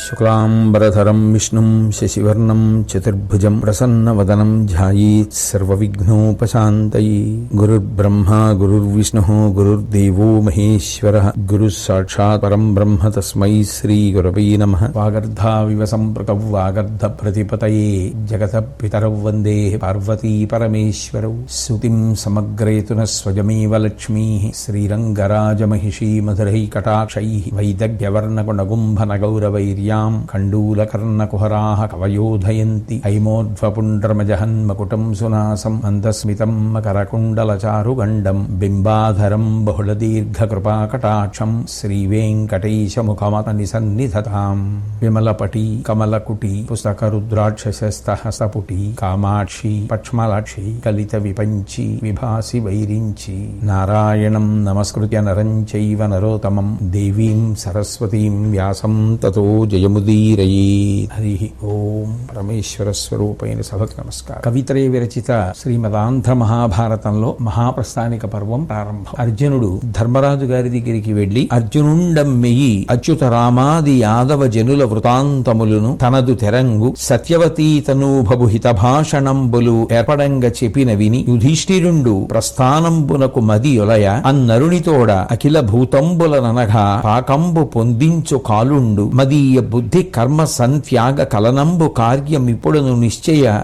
శుక్లాంబరధరం విష్ణుం శశివర్ణం చతుర్భుజం ప్రసన్నవదనం ధ్యాయేత్ సర్వవిఘ్నోపశాంతయే. గురుర్బ్రహ్మా గురుర్విష్ణుః గురుర్దేవో మహేశ్వరః గురుః సాక్షాత్ పరం బ్రహ్మ తస్మై శ్రీ గురవై నమః. వాగర్ధావివ సంపృతౌ వాగర్ధ ప్రతిపతయే జగతః పితరౌ వందే పార్వతీ పరమేశ్వరౌ. స్తుతిం సమగ్రేతున స్వయమేవ లక్ష్మీః శ్రీరంగరాజమహిషీ మధురైః కటాక్షైః వైదగ్ధ్యవర్ణగుణగుంభనగౌరవైర్యాం కండూలకర్ణకుహరాః కవయోధయంతి. హైమోధ్వపుండ్రమజహన్మకుటం సునాసం మందస్మితం మకరకుండలచారుగండం బింబాధరం బహుళదీర్ఘకృపాకటాక్షం శ్రీవేంకటేశముఖమతనిసన్నిధతాం. విమలపటి కమలకుటి పుస్తకరుద్రాక్షసస్తహసపుటి కామాక్షి పక్ష్మలాక్షి కలిత విపంచి విభాసి వైరించి. నారాయణం నమస్కృత్య నరం చైవ నరోత్తమం దేవీం సరస్వతీం వ్యాసం తతో జయముదీరయేత్. హరి ఓం. పరమేశ్వర స్వరూపైన సభకు నమస్కారం. కవిత్రయ విరచిత శ్రీమదాంధ్ర మహాభారతంలో మహాప్రస్థానిక పర్వం ప్రారంభం. అర్జునుడు ధర్మరాజు గారి దగ్గరికి వెళ్లి అర్జునుండమ్మెయి అచ్యుత రామాది యాదవ జనుల వృతాంతములను తనదు తెరంగు సత్యవతీ తనూభవు హితభాషణంబులు ఏర్పడంగ చెప్పిన విని యుధిష్ఠిరుండు ప్రస్థానంబునకు మది యొలయ అన్నరునితోడ అఖిల భూతంబులననగా పాకంబు పొందించు కాలుండు మదీయ బుద్ధి కర్మ సంత్యాగ కలనంబు కార్యమిప్పుడును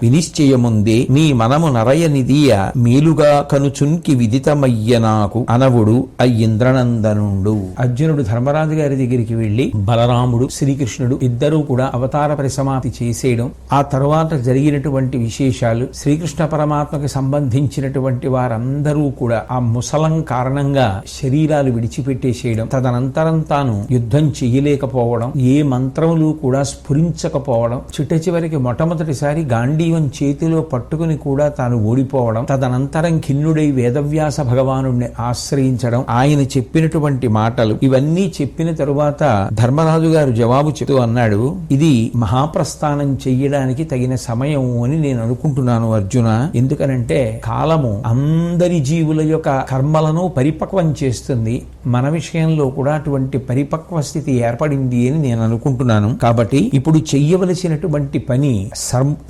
వినిశ్చయముందే నీ మనము నరయనిదియ మేలుగా కనుచున్కి విదితమయ్య నాకు అనవుడు అయ్యింద్రనందనుండు. అర్జునుడు ధర్మరాజు గారి దగ్గరికి వెళ్లి బలరాముడు శ్రీకృష్ణుడు ఇద్దరూ కూడా అవతార పరిసమాప్తి చేసేయడం, ఆ తరువాత జరిగినటువంటి విశేషాలు, శ్రీకృష్ణ పరమాత్మకి సంబంధించినటువంటి వారందరూ కూడా ఆ ముసలం కారణంగా శరీరాలు విడిచిపెట్టేసేయడం, తదనంతరం తాను యుద్ధం చెయ్యలేకపోవడం, ఏ మంత్రములు కూడా స్ఫురించకపోవడం, చిట్ట చివరికి మొట్టమొదటిసారి గాంధీవం చేతిలో పట్టుకుని కూడా తాను ఓడిపోవడం, తదనంతరం ఖిన్నుడై వేదవ్యాస భగవానుడిని ఆశ్రయించడం, ఆయన చెప్పినటువంటి మాటలు ఇవన్నీ చెప్పిన తరువాత ధర్మరాజు గారు జవాబు చెప్తూ అన్నాడు, ఇది మహాప్రస్థానం చెయ్యడానికి తగిన సమయం అని నేను అనుకుంటున్నాను అర్జున. ఎందుకనంటే కాలము అందరి జీవుల యొక్క కర్మలను పరిపక్వం చేస్తుంది. మన విషయంలో కూడా అటువంటి పరిపక్వ స్థితి ఏర్పడింది అని నేను అనుకుంటున్నాను. కాబట్టి ఇప్పుడు చెయ్యవలసినటువంటి పని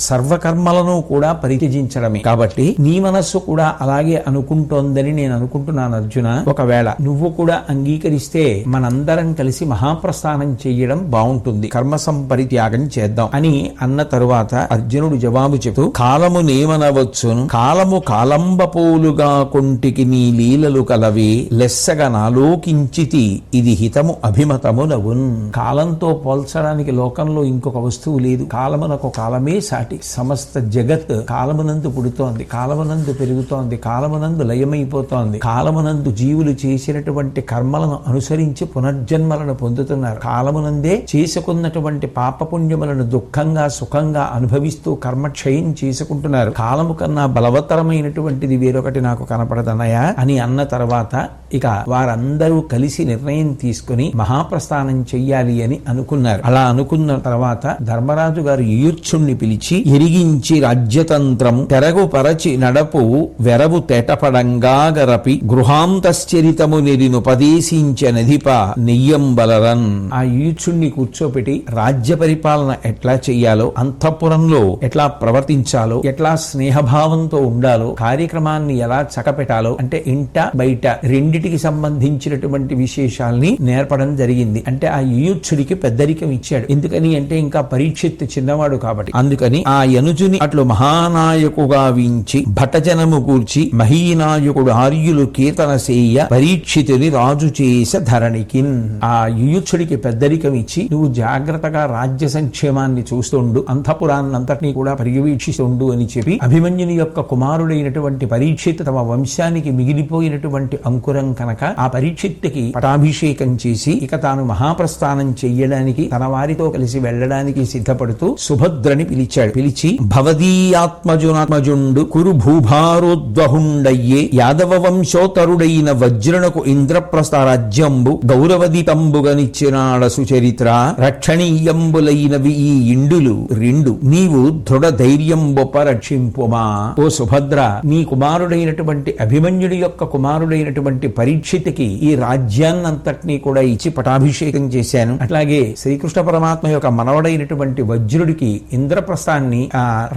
సర్వకర్మలను కూడా పరిత్యజించడమే. కాబట్టి నీ మనస్సు కూడా అలాగే అనుకుంటోందని నేను అనుకుంటున్నాను అర్జున. ఒకవేళ నువ్వు కూడా అంగీకరిస్తే మనందరం కలిసి మహాప్రస్థానం చెయ్యడం బాగుంటుంది, కర్మ సంపరిత్యాగం చేద్దాం అని అన్న తరువాత అర్జునుడు జవాబు చెప్తూ కాలము నేమనవచ్చును కాలము కాలంబపోలుగా కొంటికి నీ లీలలు కలవే లెస్సగా నాలోకించితి ఇది హితము అభిమతము నవున్. కాలంతో పోల్చడానికి లోకంలో ఇంకొక వస్తువు లేదు. కాలమునకు కాలమే సాటి. సమస్త జగత్ కాలమునందు పుడుతోంది, కాలమునందు పెరుగుతోంది, కాలమునందు లయమైపోతోంది. కాలమునందు జీవులు చేసినటువంటి కర్మలను అనుసరించి పునర్జన్మలను పొందుతున్నారు. కాలమునందే చేసుకున్నటువంటి పాపపుణ్యములను దుఃఖంగా సుఖంగా అనుభవిస్తూ కర్మక్షయం చేసుకుంటున్నారు. కాలము కన్నా బలవత్తరమైనటువంటిది వేరొకటి నాకు కనపడదన్నయా అని అన్న తర్వాత ఇక వారందరూ కలిసి నిర్ణయం తీసుకుని మహాప్రస్థానం చెయ్యాలి అని అనుకున్నారు. అలా అనుకున్న తర్వాత ధర్మరాజు గారు యూర్చుణ్ణి పిలిచి ఎరిగించి రాజ్యతంత్రము తెరగు పరచి నడపు వెరవు తెటపడంగాగరపి గృహాంతశ్చరితము నెరినుపదేశించనధిప నెయ్యంబలరన్. ఆ యూర్చుణ్ణి కూర్చోపెట్టి రాజ్య పరిపాలన ఎట్లా చెయ్యాలో, అంతఃపురంలో ఎట్లా ప్రవర్తించాలో, ఎట్లా స్నేహభావంతో ఉండాలో, కార్యక్రమాన్ని ఎలా చక్కపెట్టాలో, అంటే ఇంట బయట రెండిటికి సంబంధించినటువంటి విశేషాల్ని నేర్పడం జరిగింది. అంటే ఆ యూర్చుడికి పెద్దరికం ఇచ్చాడు. ఎందుకని అంటే ఇంకా పరీక్షిత్ చిన్నవాడు కాబట్టి. అందుకని ఆ యనుజుని అట్లు మహానాయకుగా వించి భటజనము కూర్చి మహీనాయకుడు ఆర్యులు కీర్తన సేయ పరీక్షితుని రాజు చేస ధరణికిన్. ఆ యూర్చుడికి పెద్దరికం ఇచ్చి నువ్వు జాగ్రత్తగా రాజ్య సంక్షేమాన్ని చూస్తుండు, అంతఃపురాన్నంతటినీ కూడా పర్యవేక్షిస్తుండు అని చెప్పి అభిమన్యుని యొక్క కుమారుడైనటువంటి పరీక్షిత్ తమ వంశానికి మిగిలిపోయినటువంటి అంకురం కనుక ఆ పరీక్షిత్తుకి పటాభిషేకం చేసి ఇక తాను మహాప్రస్థానం చెయ్యడానికి తన వారితో కలిసి వెళ్ళడానికి సిద్ధపడుతూ సుభద్రని పిలిచాడు. పిలిచి భవదీయాత్మజునాత్మజుండు కురు భూభారోద్వహుండయ్యే యాదవ వంశోతరుడైన వజ్రునకు ఇంద్రప్రస్థ రాజ్యంబు గౌరవదీతంబుగనిచ్చినాడ సుచరిత్ర రక్షణీయంబులైనవి ఈ ఇండులు రెండు నీవు దృఢ ధైర్యంబొప రక్షింపుమా. ఓ సుభద్ర, నీ కుమారుడైనటువంటి అభిమన్యుడి యొక్క కుమారుడైనటువంటి పరీక్షిత్తుకి ఈ రాజ్యాన్నంతటినీ కూడా ఇచ్చి పటాభిషేకం చేశాను. అట్లాగే శ్రీ శ్రీకృష్ణ పరమాత్మ యొక్క మనవడైనటువంటి వజ్రుడికి ఇంద్రప్రస్థాన్ని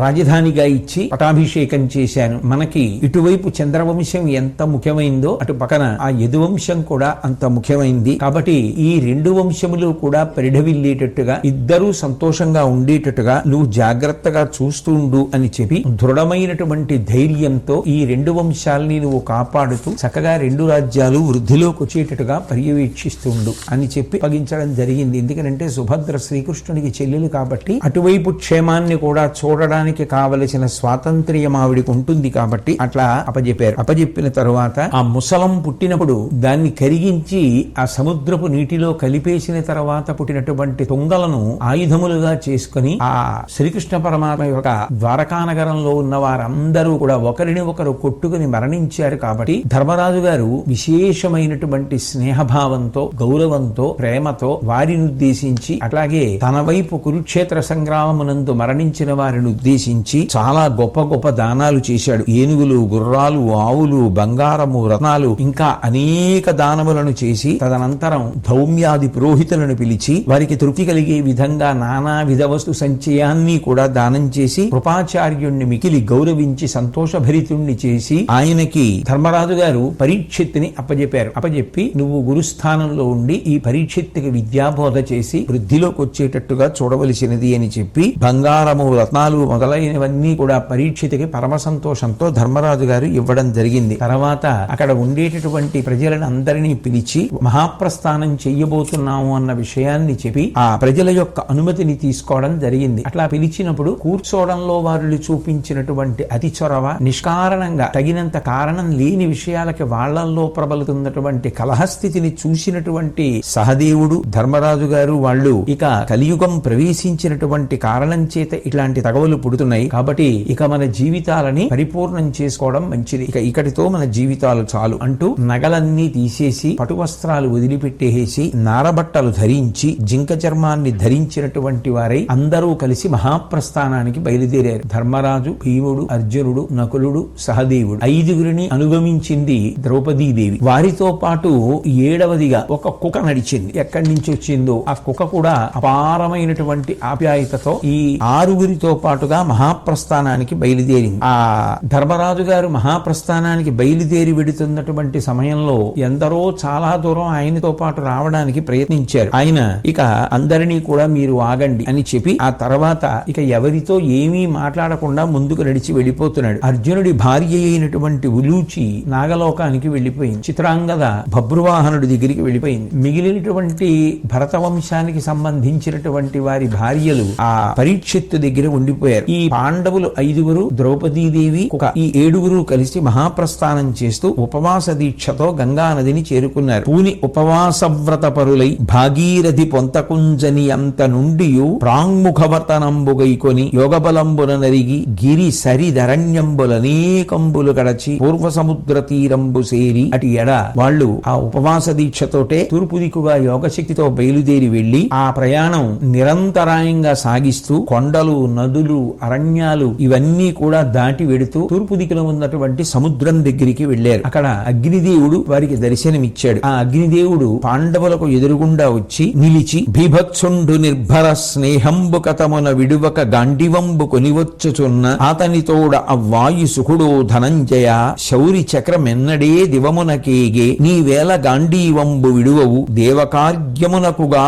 రాజధానిగా ఇచ్చి పటాభిషేకం చేశాను. మనకి ఇటువైపు చంద్రవంశం ఎంత ముఖ్యమైందో అటు పక్కన ఆ యదువంశం కూడా అంత ముఖ్యమైంది. కాబట్టి ఈ రెండు వంశములు కూడా పరిఢవిల్లేటట్టుగా ఇద్దరూ సంతోషంగా ఉండేటట్టుగా నువ్వు జాగ్రత్తగా చూస్తుండు అని చెప్పి దృఢమైనటువంటి ధైర్యంతో ఈ రెండు వంశాలని నువ్వు కాపాడుతూ చక్కగా రెండు రాజ్యాలు వృద్ధిలోకి వచ్చేటట్టుగా పర్యవేక్షిస్తుండు అని చెప్పి అప్పగించడం జరిగింది. ఎందుకంటే సుభద్ర శ్రీకృష్ణునికి చెల్లెలు కాబట్టి అటువైపు క్షేమాన్ని కూడా చూడడానికి కావలసిన స్వాతంత్ర్యం ఆవిడికి ఉంటుంది కాబట్టి అట్లా అప్పజెప్పారు. అప్పజెప్పిన తరువాత ఆ ముసలం పుట్టినప్పుడు దాన్ని కరిగించి ఆ సముద్రపు నీటిలో కలిపేసిన తర్వాత పుట్టినటువంటి తుంగలను ఆయుధములుగా చేసుకుని ఆ శ్రీకృష్ణ పరమాత్మ యొక్క ద్వారకా నగరంలో ఉన్న వారందరూ కూడా ఒకరిని ఒకరు కొట్టుకుని మరణించారు. కాబట్టి ధర్మరాజు గారు విశేషమైనటువంటి స్నేహభావంతో గౌరవంతో ప్రేమతో వారిని ఉద్దేశించి అట్లాగే తన వైపు కురుక్షేత్ర సంగ్రామమునందు మరణించిన వారిని ఉద్దేశించి చాలా గొప్ప గొప్ప దానాలు చేశాడు. ఏనుగులు, గుర్రాలు, ఆవులు, బంగారము, రత్నాలు ఇంకా అనేక దానములను చేసి తదనంతరం ధౌమ్యాది పురోహితులను పిలిచి వారికి తృప్తి కలిగే విధంగా నానా విధ వస్తు సంచయాన్ని కూడా దానం చేసి కృపాచార్యుణ్ణి మికిలి గౌరవించి సంతోషభరితుణ్ణి చేసి ఆయనకి ధర్మరాజు గారు పరీక్షిత్తుని అప్పజెప్పారు. అప్పజెప్పి నువ్వు గురుస్థానంలో ఉండి ఈ పరీక్షిత్తుకి విద్యాబోధ చేసి వృద్ధిలోకి వచ్చేటట్టుగా చూడవలసినది అని చెప్పి బంగారము, రత్నాలు మొదలైనవన్నీ కూడా పరీక్షితుకి పరమ సంతోషంతో ధర్మరాజు గారు ఇవ్వడం జరిగింది. తర్వాత అక్కడ ఉండేటటువంటి ప్రజలను అందరినీ పిలిచి మహాప్రస్థానం చెయ్యబోతున్నాము అన్న విషయాన్ని చెప్పి ఆ ప్రజల యొక్క అనుమతిని తీసుకోవడం జరిగింది. అట్లా పిలిచినప్పుడు కూర్చోవడంలో వారు చూపించినటువంటి అతి చొరవ, నిష్కారణంగా తగినంత కారణం లేని విషయాలకి వాళ్లల్లో ప్రబలుతున్నటువంటి కలహస్థితిని చూసినటువంటి సహదేవుడు, ధర్మరాజు గారు వాళ్ళు ఇక కలియుగం ప్రవేశించినటువంటి కారణం చేత ఇట్లాంటి తగవలు పుడుతున్నాయి కాబట్టి ఇక మన జీవితాలని పరిపూర్ణం చేసుకోవడం మంచిది, ఇక ఇక్కడితో మన జీవితాలు చాలు అంటూ నగలన్నీ తీసేసి పటు వస్త్రాలు వదిలిపెట్టేసి నారబట్టలు ధరించి జింక చర్మాన్ని ధరించినటువంటి వారై అందరూ కలిసి మహాప్రస్థానానికి బయలుదేరారు. ధర్మరాజు, భీముడు, అర్జునుడు, నకులుడు, సహదేవుడు ఐదుగురిని అనుగమించింది ద్రౌపదీదేవి. వారితో పాటు ఏడవదిగా ఒక కుక్క నడిచింది. ఎక్కడి నుంచి వచ్చిందో ఆ కుక్క కూడా అపారమైనటువంటి ఆప్యాయతతో ఈ ఆరుగురితో పాటుగా మహాప్రస్థానానికి బయలుదేరింది. ఆ ధర్మరాజు గారు మహాప్రస్థానానికి బయలుదేరి వెడుతున్నటువంటి సమయంలో ఎందరో చాలా దూరం ఆయనతో పాటు రావడానికి ప్రయత్నించారు. ఆయన ఇక అందరినీ కూడా మీరు ఆగండి అని చెప్పి ఆ తర్వాత ఇక ఎవరితో ఏమీ మాట్లాడకుండా ముందుకు నడిచి వెళ్ళిపోతున్నాడు. అర్జునుడి భార్య అయినటువంటి ఉలూచి నాగలోకానికి వెళ్ళిపోయింది. చిత్రాంగద భబ్రువాహనుడి దగ్గరికి వెళ్ళిపోయింది. మిగిలినటువంటి భరత వంశానికి సంబంధించినటువంటి వారి భార్యలు ఆ పరీక్షిత్తు దగ్గర ఉండిపోయారు. ఈ పాండవులు ఐదుగురు, ద్రౌపదీదేవి, ఈ ఏడుగురు కలిసి మహాప్రస్థానం చేస్తూ ఉపవాస దీక్షతో గంగా నదిని చేరుకున్నారు. పూని ఉపవాస వ్రత పరులై భాగీరథి పొంతకుంజని అంత నుండి ప్రాంగుఖవర్తనంబుగైకొని యోగబలంబున నరిగి గిరి సరిధరణ్యంబులనేకంబులు గడచి పూర్వ సముద్ర తీరంబు సేరి అటు ఎడ వాళ్ళు ఆ ఉపవాస దీక్షతోటే తూర్పు దిక్కుగా యోగశక్తితో బయలుదేరి వెళ్లి ఆ ప్రయాణం నిరంతరాయంగా సాగిస్తూ కొండలు, నదులు, అరణ్యాలు ఇవన్నీ కూడా దాటి వెడుతూ తూర్పు దిక్కున ఉన్నటువంటి సముద్రం దగ్గరికి వెళ్లారు. అక్కడ అగ్నిదేవుడు వారికి దర్శనమిచ్చాడు. ఆ అగ్నిదేవుడు పాండవులకు ఎదురుగుండా వచ్చి నిలిచి భీభత్సుండు నిర్భర స్నేహంబు కథమున విడువక గాండివంబు కొనివచ్చుచున్న అతనితోడ అవ్వాయు సుఖుడో ధనంజయ శౌరి చక్రమెన్నడే దివమునకేగే నీవేళ గాంధీవంబు విడువవు దేవకార్యమునకుగా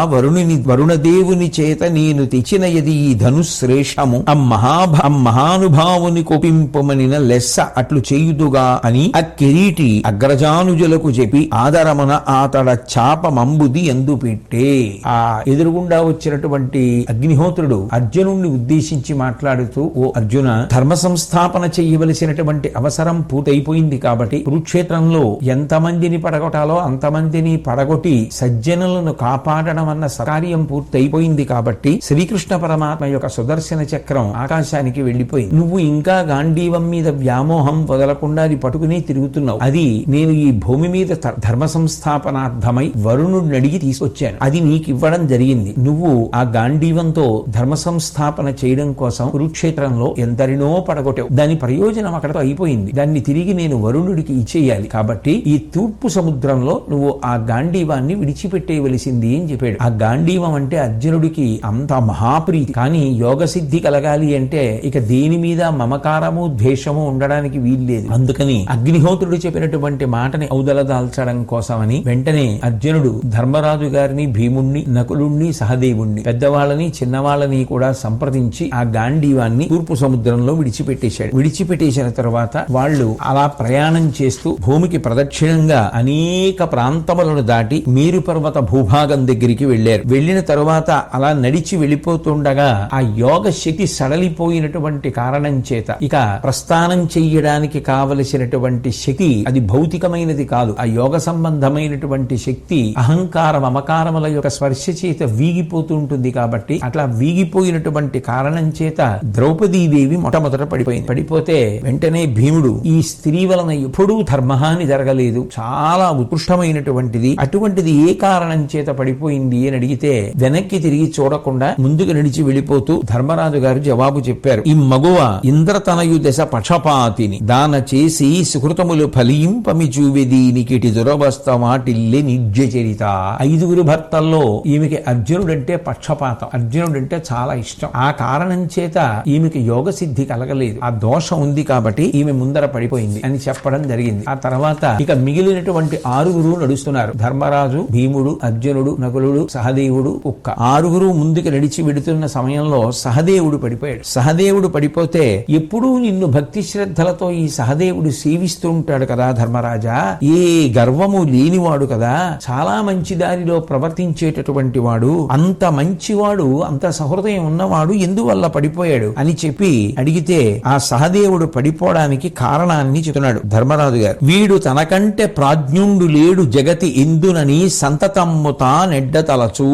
వరుణదేవుని చేత నేను తెచ్చినయది ఈ ధనుశ్రేషము అమ్మహానుభావుని కొపింపమనిన లెస్స అట్లు చేయుదుగా అని ఆ కిరీటి అగ్రజానుజులకు చెప్పి ఆదరమున ఆతడ చాప మంబుది ఎందు పెట్టే. ఆ ఎదురుగుండా వచ్చినటువంటి అగ్నిహోత్రుడు అర్జునుడిని ఉద్దేశించి మాట్లాడుతూ, ఓ అర్జున, ధర్మ సంస్థాపన చేయవలసినటువంటి అవసరం పూర్తయిపోయింది కాబట్టి కురుక్షేత్రంలో ఎంతమందిని పడగొట్టాలో అంతమందిని పడగొట్టి సజ్జనులను కాపాడడం అన్న కార్యం పూర్తయిపోయింది కాబట్టి శ్రీకృష్ణ పరమాత్మ యొక్క సుదర్శన చక్రం ఆకాశానికి వెళ్లిపోయింది. నువ్వు ఇంకా గాంధీవం మీద వ్యామోహం వదలకుండా అది పట్టుకుని తిరుగుతున్నావు. అది నేను ఈ భూమి మీద ధర్మ సంస్థాపనార్థమై వరుణుడిని అడిగి తీసుకొచ్చాను. అది నీకు ఇవ్వడం జరిగింది. నువ్వు ఆ గాంధీవంతో ధర్మ సంస్థాపన చేయడం కోసం కురుక్షేత్రంలో ఎందరినో పడగొట్టావు. దాని ప్రయోజనం అక్కడతో అయిపోయింది. దాన్ని తిరిగి నేను వరుణుడికి ఇచ్చేయాలి. కాబట్టి ఈ తూర్పు సముద్రంలో నువ్వు ఆ గాంధీవాన్ని విడిచిపెట్టేయవలసింది అని చెప్పాడు. ఆ గాంధీవం అంటే అర్జునుడికి అంత మహాప్రీతి. కానీ యోగ సిద్ధి కలగాలి అంటే ఇక దేని మీద మమకారము ద్వేషము ఉండడానికి వీల్లేదు. అందుకని అగ్నిహోత్రుడు చెప్పినటువంటి మాటని ఔదలదాల్చడం కోసమని వెంటనే అర్జునుడు ధర్మరాజు గారిని, భీముణ్ణి, నకులుణ్ణి, సహదేవుణ్ణి, పెద్దవాళ్ళని చిన్నవాళ్ళని కూడా సంప్రదించి ఆ గాంధీవాన్ని తూర్పు సముద్రంలో విడిచిపెట్టేశాడు. విడిచిపెట్టేసిన తర్వాత వాళ్ళు అలా ప్రయాణం చేస్తూ భూమికి ప్రదక్షిణంగా అనేక ప్రాంతములను దాటి మేరు పర్వత భూభాగం దగ్గరికి వెళ్లారు. వెళ్లిన తరువాత అలా నడిచి వెళ్ళిపోతుండగా ఆ యోగ శక్తి సడలిపోయినటువంటి కారణం చేత ఇక ప్రస్థానం చెయ్యడానికి కావలసినటువంటి శక్తి అది భౌతికమైనది కాదు. ఆ యోగ సంబంధమైనటువంటి శక్తి అహంకార మమకారముల యొక్క స్పర్శ చేత వీగిపోతూ ఉంటుంది. కాబట్టి అట్లా వీగిపోయినటువంటి కారణం చేత ద్రౌపదీదేవి మొట్టమొదట పడిపోయింది. పడిపోతే వెంటనే భీముడు ఈ స్త్రీ వలన ఎప్పుడూ ధర్మహాని జరగలేదు, చాలా ఉత్కృష్టమైనటువంటిది, అటువంటిది ఏ కారణం చేత పడిపోయింది అని అడిగితే వెనక్కి తిరిగి చూడకుండా ముందుకు నడిచి వెళ్ళిపోతూ ధర్మరాజు గారు జవాబు చెప్పారు. ఈ మగువ ఇంద్రతనయు దశ పక్షపాతిని దాన చేసి సుకృతములు ఫలింపమి చూవెదీనికిటి దురవస్థ వాటిల్లే నిజ్య చరిత. 5 భర్తల్లో ఈమెకి అర్జునుడంటే పక్షపాతం, అర్జునుడంటే చాలా ఇష్టం. ఆ కారణం చేత ఈమెకి యోగ సిద్ధి కలగలేదు, ఆ దోషం ఉంది కాబట్టి ఈమె ముందర పడిపోయింది అని చెప్పడం జరిగింది. ఆ తర్వాత ఇక మిగిలినటువంటి 6 నడుస్తున్నారు. ధర్మరాజు, భీముడు, అర్జునుడు, నకులుడు, సహదేవుడు, కుక్క. 6 ముందుకు నడిచి వెడుతున్న సమయంలో సహదేవుడు పడిపోయాడు. సహదేవుడు పడిపోతే ఎప్పుడూ నిన్ను భక్తి శ్రద్ధలతో ఈ సహదేవుడు సేవిస్తూ ఉంటాడు కదా ధర్మరాజా, ఏ గర్వము లేనివాడు కదా, చాలా మంచి దారిలో ప్రవర్తించేటటువంటి వాడు, అంత మంచివాడు, అంత సహృదయం ఉన్నవాడు ఎందువల్ల పడిపోయాడు అని చెప్పి అడిగితే ఆ సహదేవుడు పడిపోవడానికి కారణాన్ని చెప్తున్నాడు ధర్మరాజు గారు. వీడు తనకంటే ప్రాజ్ఞుండు లేడు జగతి ఎందునని సంతతమ్ముతా నెడ్డతలచు.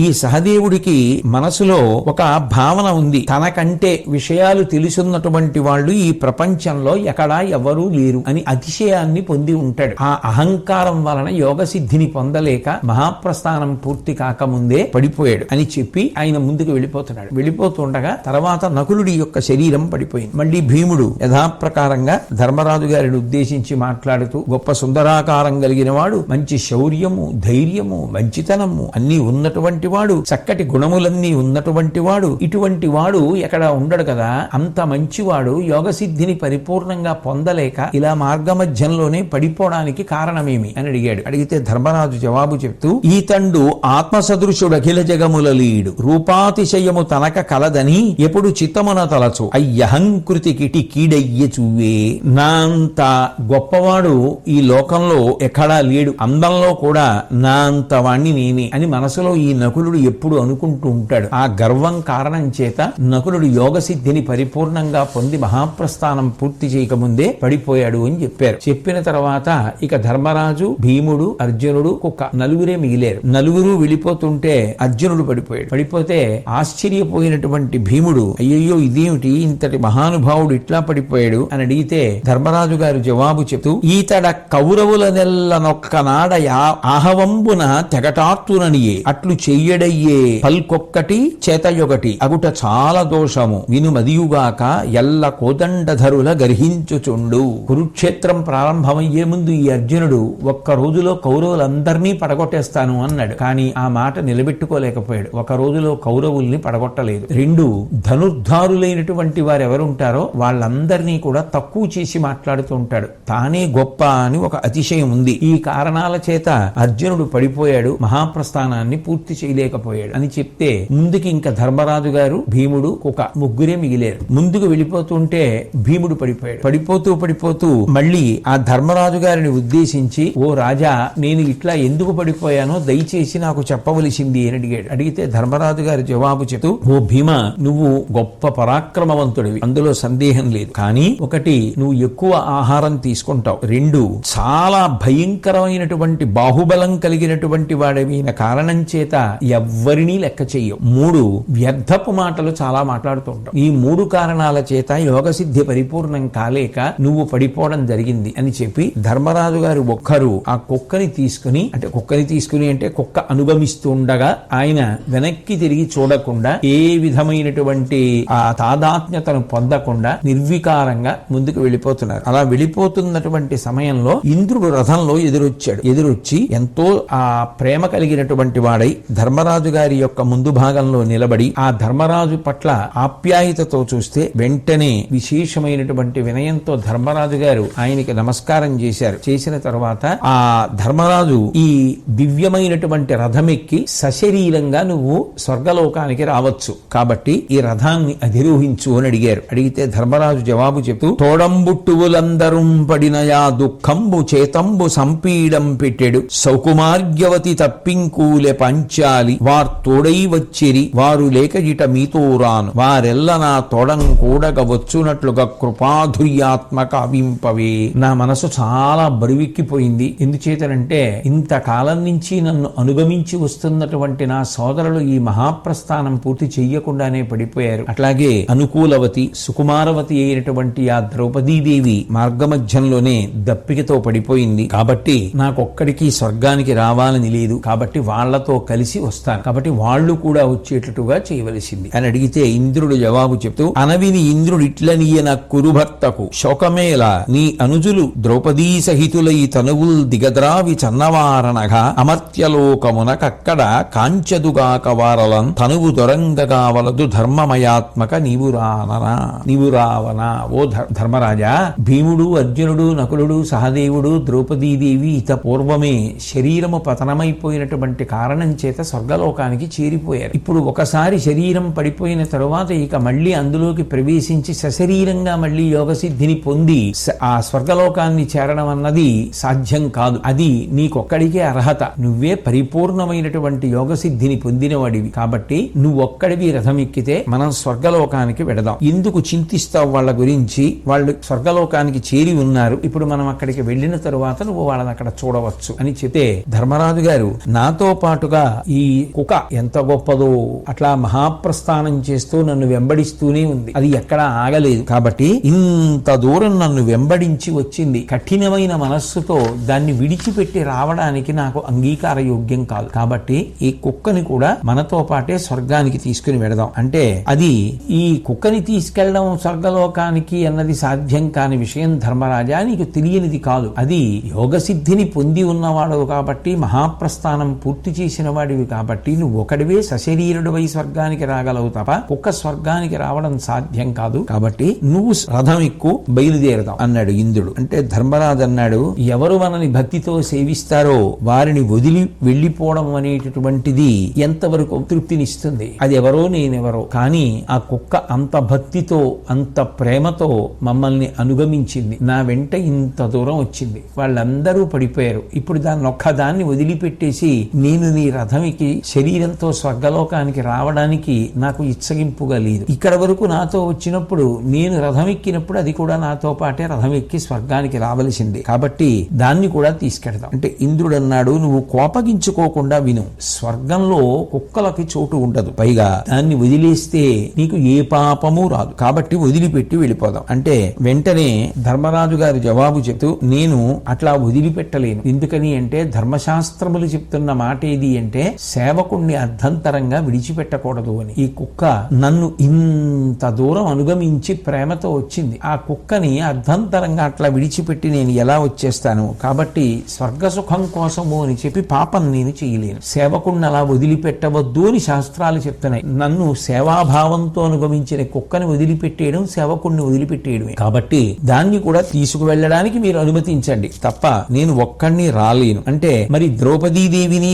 ఈ సహదేవుడికి మనసులో ఒక భావన ఉంది, తనకంటే విషయాలు తెలుసున్నటువంటి వాళ్ళు ఈ ప్రపంచంలో ఎక్కడా ఎవరూ లేరు అని అతిశయాన్ని పొంది ఉంటాడు. ఆ అహంకారం వలన యోగ సిద్ధిని పొందలేక మహాప్రస్థానం పూర్తి కాకముందే పడిపోయాడు అని చెప్పి ఆయన ముందుకు వెళ్ళిపోతున్నాడు. వెళ్ళిపోతుండగా తర్వాత నకులుడి యొక్క శరీరం పడిపోయింది. మళ్ళీ భీముడు యథాప్రకారంగా ధర్మరాజు గారిని ఉద్దేశించి మాట్లాడుతూ, గొప్ప సుందరాకారం కలిగిన వాడు, మంచి శౌర్యము, ధైర్యము, మంచితనము అన్ని ఉన్నటువంటి వాడు, చక్కటి గుణములన్నీ ఉన్నటువంటి వాడు, ఇటువంటి వాడు ఎక్కడ ఉండడు కదా, అంత మంచివాడు యోగ సిద్ధిని పరిపూర్ణంగా పొందలేక ఇలా మార్గమధ్యంలోనే పడిపోవడానికి కారణమేమి అని అడిగాడు. అడిగితే ధర్మరాజు జవాబు చెప్తూ, ఈతండు ఆత్మసదృశుడు అఖిల జగముల లీడు, రూపాతిశయము తనక కలదని ఎప్పుడు చిత్తమున తలచు, అయ్యహంకృతికిటి కీడయ్య చూవే. నా అంత గొప్పవాడు ఈ లోకంలో ఎక్కడా లేడు, అందంలో కూడా నా అంత వాణ్ణి నేనే అని మనసులో ఈ నకులుడు ఎప్పుడు అనుకుంటూ ఉంటాడు. ఆ గర్వం కారణం చేత నకులుడు యోగ సిద్ధిని పరిపూర్ణంగా పొంది మహాప్రస్థానం పూర్తి చేయకముందే పడిపోయాడు అని చెప్పారు. చెప్పిన తర్వాత ఇక ధర్మరాజు, భీముడు, అర్జునుడు, కుక్క 4 మిగిలారు. 4 వెళ్ళిపోతుంటే అర్జునుడు పడిపోయాడు. పడిపోతే ఆశ్చర్యపోయినటువంటి భీముడు, అయ్యయ్యో ఇదేమిటి, ఇంతటి మహానుభావుడు ఇట్లా పడిపోయాడు అని అడిగితే ధర్మరాజు గారు జవాబు చెప్తూ, ఈతడ కౌరవుల నెల్లనొక్కనాడ ఆహవంబున తెగటార్తుననియే అట్లు చెయ్యడయ్యే పల్కొక్కటి చేతయొకటి అగుట చాలా దోషము విను మదియుగాక ఎల్ల కోదండధరుల గర్హించుచుండు. కురుక్షేత్రం ప్రారంభమయ్యే ముందు ఈ అర్జునుడు ఒక్క రోజులో కౌరవులందరినీ పడగొట్టేస్తాను అన్నాడు. కానీ ఆ మాట నిలబెట్టుకోలేకపోయాడు. ఒక రోజులో కౌరవుల్ని పడగొట్టలేదు. 2 ధనుర్ధారులైనటువంటి వారు ఎవరుంటారో వాళ్ళందరినీ కూడా తక్కువ చేసి మాట్లాడుతూ ఉంటాడు. తానే గొప్ప అని ఒక అతిశయం ఉంది. ఈ కారణాల చేత అర్జునుడు పడిపోయాడు, మహాప్రస్థానాన్ని పూర్తి చేయలేకపోయాడు అని చెప్తే ముందుకి ఇంకా ధర్మరాజు గారు, భీముడు, ఒక 3 మిగిలారు. ముందుకు వెళ్ళిపోతుంటే భీముడు పడిపోయాడు. పడిపోతూ మళ్ళీ ఆ ధర్మరాజు గారిని ఉద్దేశించి, ఓ రాజా, నేను ఇట్లా ఎందుకు పడిపోయానో దయచేసి నాకు చెప్పవలసింది అని అడిగాడు. అడిగితే ధర్మరాజు గారి జవాబు చెప్తూ, ఓ భీమ, నువ్వు గొప్ప పరాక్రమవంతుడివి, అందులో సందేహం లేదు. కానీ ఒకటి, నువ్వు ఎక్కువ ఆహారం తీసుకుంటావు. 2 చాలా భయంకరమైనటువంటి బాహుబలం కలిగినటువంటి వాడైన కారణం చేత ఎవ్వరినీ లెక్క చెయ్యవు. 3 వ్యర్థపు మాటలు చాలా మాట్లాడుతూ ఉంటావు. ఈ 3 కారణాల చేత యోగ సిద్ధి పరిపూర్ణం కాలేక నువ్వు పడిపోవడం జరిగింది అని చెప్పి ధర్మరాజు గారు ఒక్కరు ఆ కుక్కని తీసుకుని అంటే కుక్క అనుగమిస్తూ ఉండగా ఆయన వెనక్కి తిరిగి చూడకుండా, ఏ విధమైనటువంటి ఆ తాదాత్మ్యతను పొందకుండా నిర్వికారంగా ముందుకు వెళ్ళిపోతున్నారు. అలా వెళ్ళిపోతున్నటువంటి సమయంలో ఇంద్రుడు రథంలో ఎదురొచ్చి ఎంతో ఆ ప్రేమ కలిగినటువంటి వాడై సిద్ధపడై ధర్మరాజు గారి యొక్క ముందు భాగంలో నిలబడి ఆ ధర్మరాజు పట్ల ఆప్యాయతతో చూస్తే వెంటనే విశేషమైనటువంటి వినయంతో ధర్మరాజు గారు ఆయనకి నమస్కారం చేశారు. చేసిన తర్వాత ఆ ధర్మరాజు ఈ దివ్యమైనటువంటి రథమెక్కి సశరీరంగా నువ్వు స్వర్గలోకానికి రావచ్చు, కాబట్టి ఈ రథాన్ని అధిరోహించు అని అడిగారు. అడిగితే ధర్మరాజు జవాబు చెప్తూ తోడంబుట్టువులందరూ పడినయా దుఃఖంబు చేతంబు సంపీడం పెట్టెడు సౌకుమార్గ్యవతి తప్పింకూలె పంచాలి వార్ తోడై వచ్చిరి వారు లేక ఇట మీతో రాను వారెల్ల నా తోడం కూడగ వచ్చునట్లుగా కృపాధుర్యాత్మక అవింపవే. నా మనసు చాలా బరువెక్కిపోయింది. ఎందుచేతనంటే ఇంతకాలం నుంచి నన్ను అనుగమించి వస్తున్నటువంటి నా సోదరులు ఈ మహాప్రస్థానం పూర్తి చెయ్యకుండానే పడిపోయారు. అట్లాగే అనుకూలవతి సుకుమారవతి అయినటువంటి ఆ ద్రౌపదీదేవి మార్గమధ్యంలోనే దప్పికతో పడిపోయింది. కాబట్టి నాకొక్కడికి స్వర్గానికి రావాలని లేదు, కాబట్టి వాళ్లతో కలిసి వస్తాను, కాబట్టి వాళ్ళు కూడా వచ్చేటట్టుగా చేయవలసింది అని అడిగితే ఇంద్రుడు జవాబు చెప్తూ అనవిని ఇంద్రుడు ఇట్లనీయన కురుభర్తకు శోకమేల నీ అనుజులు ద్రౌపదీ సహితులై తనువుల్ దిగద్రావి చన్నవారణగా అమర్త్యలోకమునకక్కడ కాంచదుగాక వారలం తనువు దొరంగగా వలదు ధర్మమయాత్మక నీవు రావనా. ఓ ధర్మరాజా, భీముడు అర్జునుడు నకులుడు సహదేవుడు ద్రౌపదీదేవి ఇత పూర్వమే శరీరము పతనమైపోయినటువంటి కారణం చేత స్వర్గలోకానికి చేరిపోయారు. ఇప్పుడు ఒకసారి శరీరం పడిపోయిన తరువాత ఇక మళ్ళీ అందులోకి ప్రవేశించి సశరీరంగా మళ్ళీ యోగసిద్ధిని పొంది ఆ స్వర్గలోకాన్ని చేరడం అన్నది సాధ్యం కాదు. అది నీకొక్కడికే అర్హత. నువ్వే పరిపూర్ణమైనటువంటి యోగసిద్ధిని పొందినవాడివి, కాబట్టి నువ్వొక్కడివి రథం ఎక్కితే మనం స్వర్గలోకానికి వెడదాం. ఎందుకు చింతిస్తావు వాళ్ళ గురించి? వాళ్ళు స్వర్గలోకానికి చేరి ఉన్నారు, ఇప్పుడు మనం అక్కడికి వెళ్ళిన తరువాత నువ్వు వాళ్ళని అక్కడ చూడవచ్చు అని చెప్తే ధర్మరాజు గారు నాతో పాటుగా ఈ కుక ఎంత గొప్పదో అట్లా మహాప్రస్థానం చేస్తూ నన్ను వెంబడిస్తూనే ఉంది, అది ఎక్కడా ఆగలేదు. కాబట్టి ఇంత దూరం నన్ను వెంబడించి వచ్చింది, కఠినమైన మనస్సుతో దాన్ని విడిచిపెట్టి రావడానికి నాకు అంగీకార యోగ్యం కాదు. కాబట్టి ఈ కుక్కని కూడా మనతో పాటే స్వర్గానికి తీసుకుని వెడదాం అంటే అది ఈ కుక్కని తీసుకెళ్లడం స్వర్గలోకానికి అన్నది సాధ్యం కాని విషయం ధర్మరాజా, నీకు తెలియనిది కాదు. అది యోగసిద్ధిని పొంది ఉన్నవాడు కాబట్టి మహాప్రస్థానం పూర్తి చేసిన వాడివి కాబట్టి నువ్వు ఒకడివే సశరీరుడివై స్వర్గానికి రాగలవు తప్ప కుక్క స్వర్గానికి రావడం సాధ్యం కాదు. కాబట్టి నువ్వు రథం ఎక్కు బయలుదేరదాం అన్నాడు ఇంద్రుడు. అంటే ధర్మరాజు అన్నాడు, ఎవరు మనని భక్తితో సేవిస్తారో వారిని వదిలి వెళ్లిపోవడం అనేటటువంటిది ఎంతవరకు తృప్తినిస్తుంది? అది ఎవరో నేనెవరో, కానీ ఆ కుక్క అంత భక్తితో అంత ప్రేమతో మమ్మల్ని అనుగమించింది, నా వెంట ఇంత దూరం వచ్చింది, వాళ్ళందరూ పడిపోయారు. ఇప్పుడు దాన్ని ఒక్కదాన్ని వదిలిపెట్టేసి నేను నీ రథమికి శరీరంతో స్వర్గలోకానికి రావడానికి నాకు ఇచ్చగింపుగా లేదు. ఇక్కడ వరకు నాతో వచ్చినప్పుడు నేను రథం ఎక్కినప్పుడు అది కూడా నాతో పాటే రథం ఎక్కి స్వర్గానికి రావలసింది, కాబట్టి దాన్ని కూడా తీసుకెడదాం అంటే ఇంద్రుడు అన్నాడు, నువ్వు కోపగించుకోకుండా విను, స్వర్గంలో కుక్కలకి చోటు ఉండదు, పైగా దాన్ని వదిలేస్తే నీకు ఏ పాపము రాదు, కాబట్టి వదిలిపెట్టి వెళ్ళిపోదాం అంటే వెంటనే ధర్మరాజు గారి జవాబు చెప్తూ నేను అట్లా వదిలిపెట్టలేను. ఎందుకని అంటే ధర్మశాస్త్రములు చెప్తున్న మాట ఏది అంటే సేవకుణ్ణి అర్ధంతరంగా విడిచిపెట్టకూడదు అని. ఈ కుక్క నన్ను ఇంత దూరం అనుగమించి ప్రేమతో వచ్చింది, ఆ కుక్కని అర్ధంతరంగా అట్లా విడిచిపెట్టి నేను ఎలా వచ్చేస్తాను? కాబట్టి స్వర్గ సుఖం కోసము అని చెప్పి పాపం నేను చేయలేను, సేవకుణ్ణి అలా వదిలిపెట్టవద్దు అని శాస్త్రాలు చెప్తున్నాయి. నన్ను సేవాభావంతో అనుగమించిన కుక్కని వదిలిపెట్టేయడం సేవకుణ్ణి వదిలిపెట్టేయడమే, కాబట్టి దాన్ని కూడా తీసుకువెళ్ళడానికి మీరు అనుమతించండి తప్ప నేను ఒక్కడిని రాలేను అంటే. మరి ద్రౌపదీదేవిని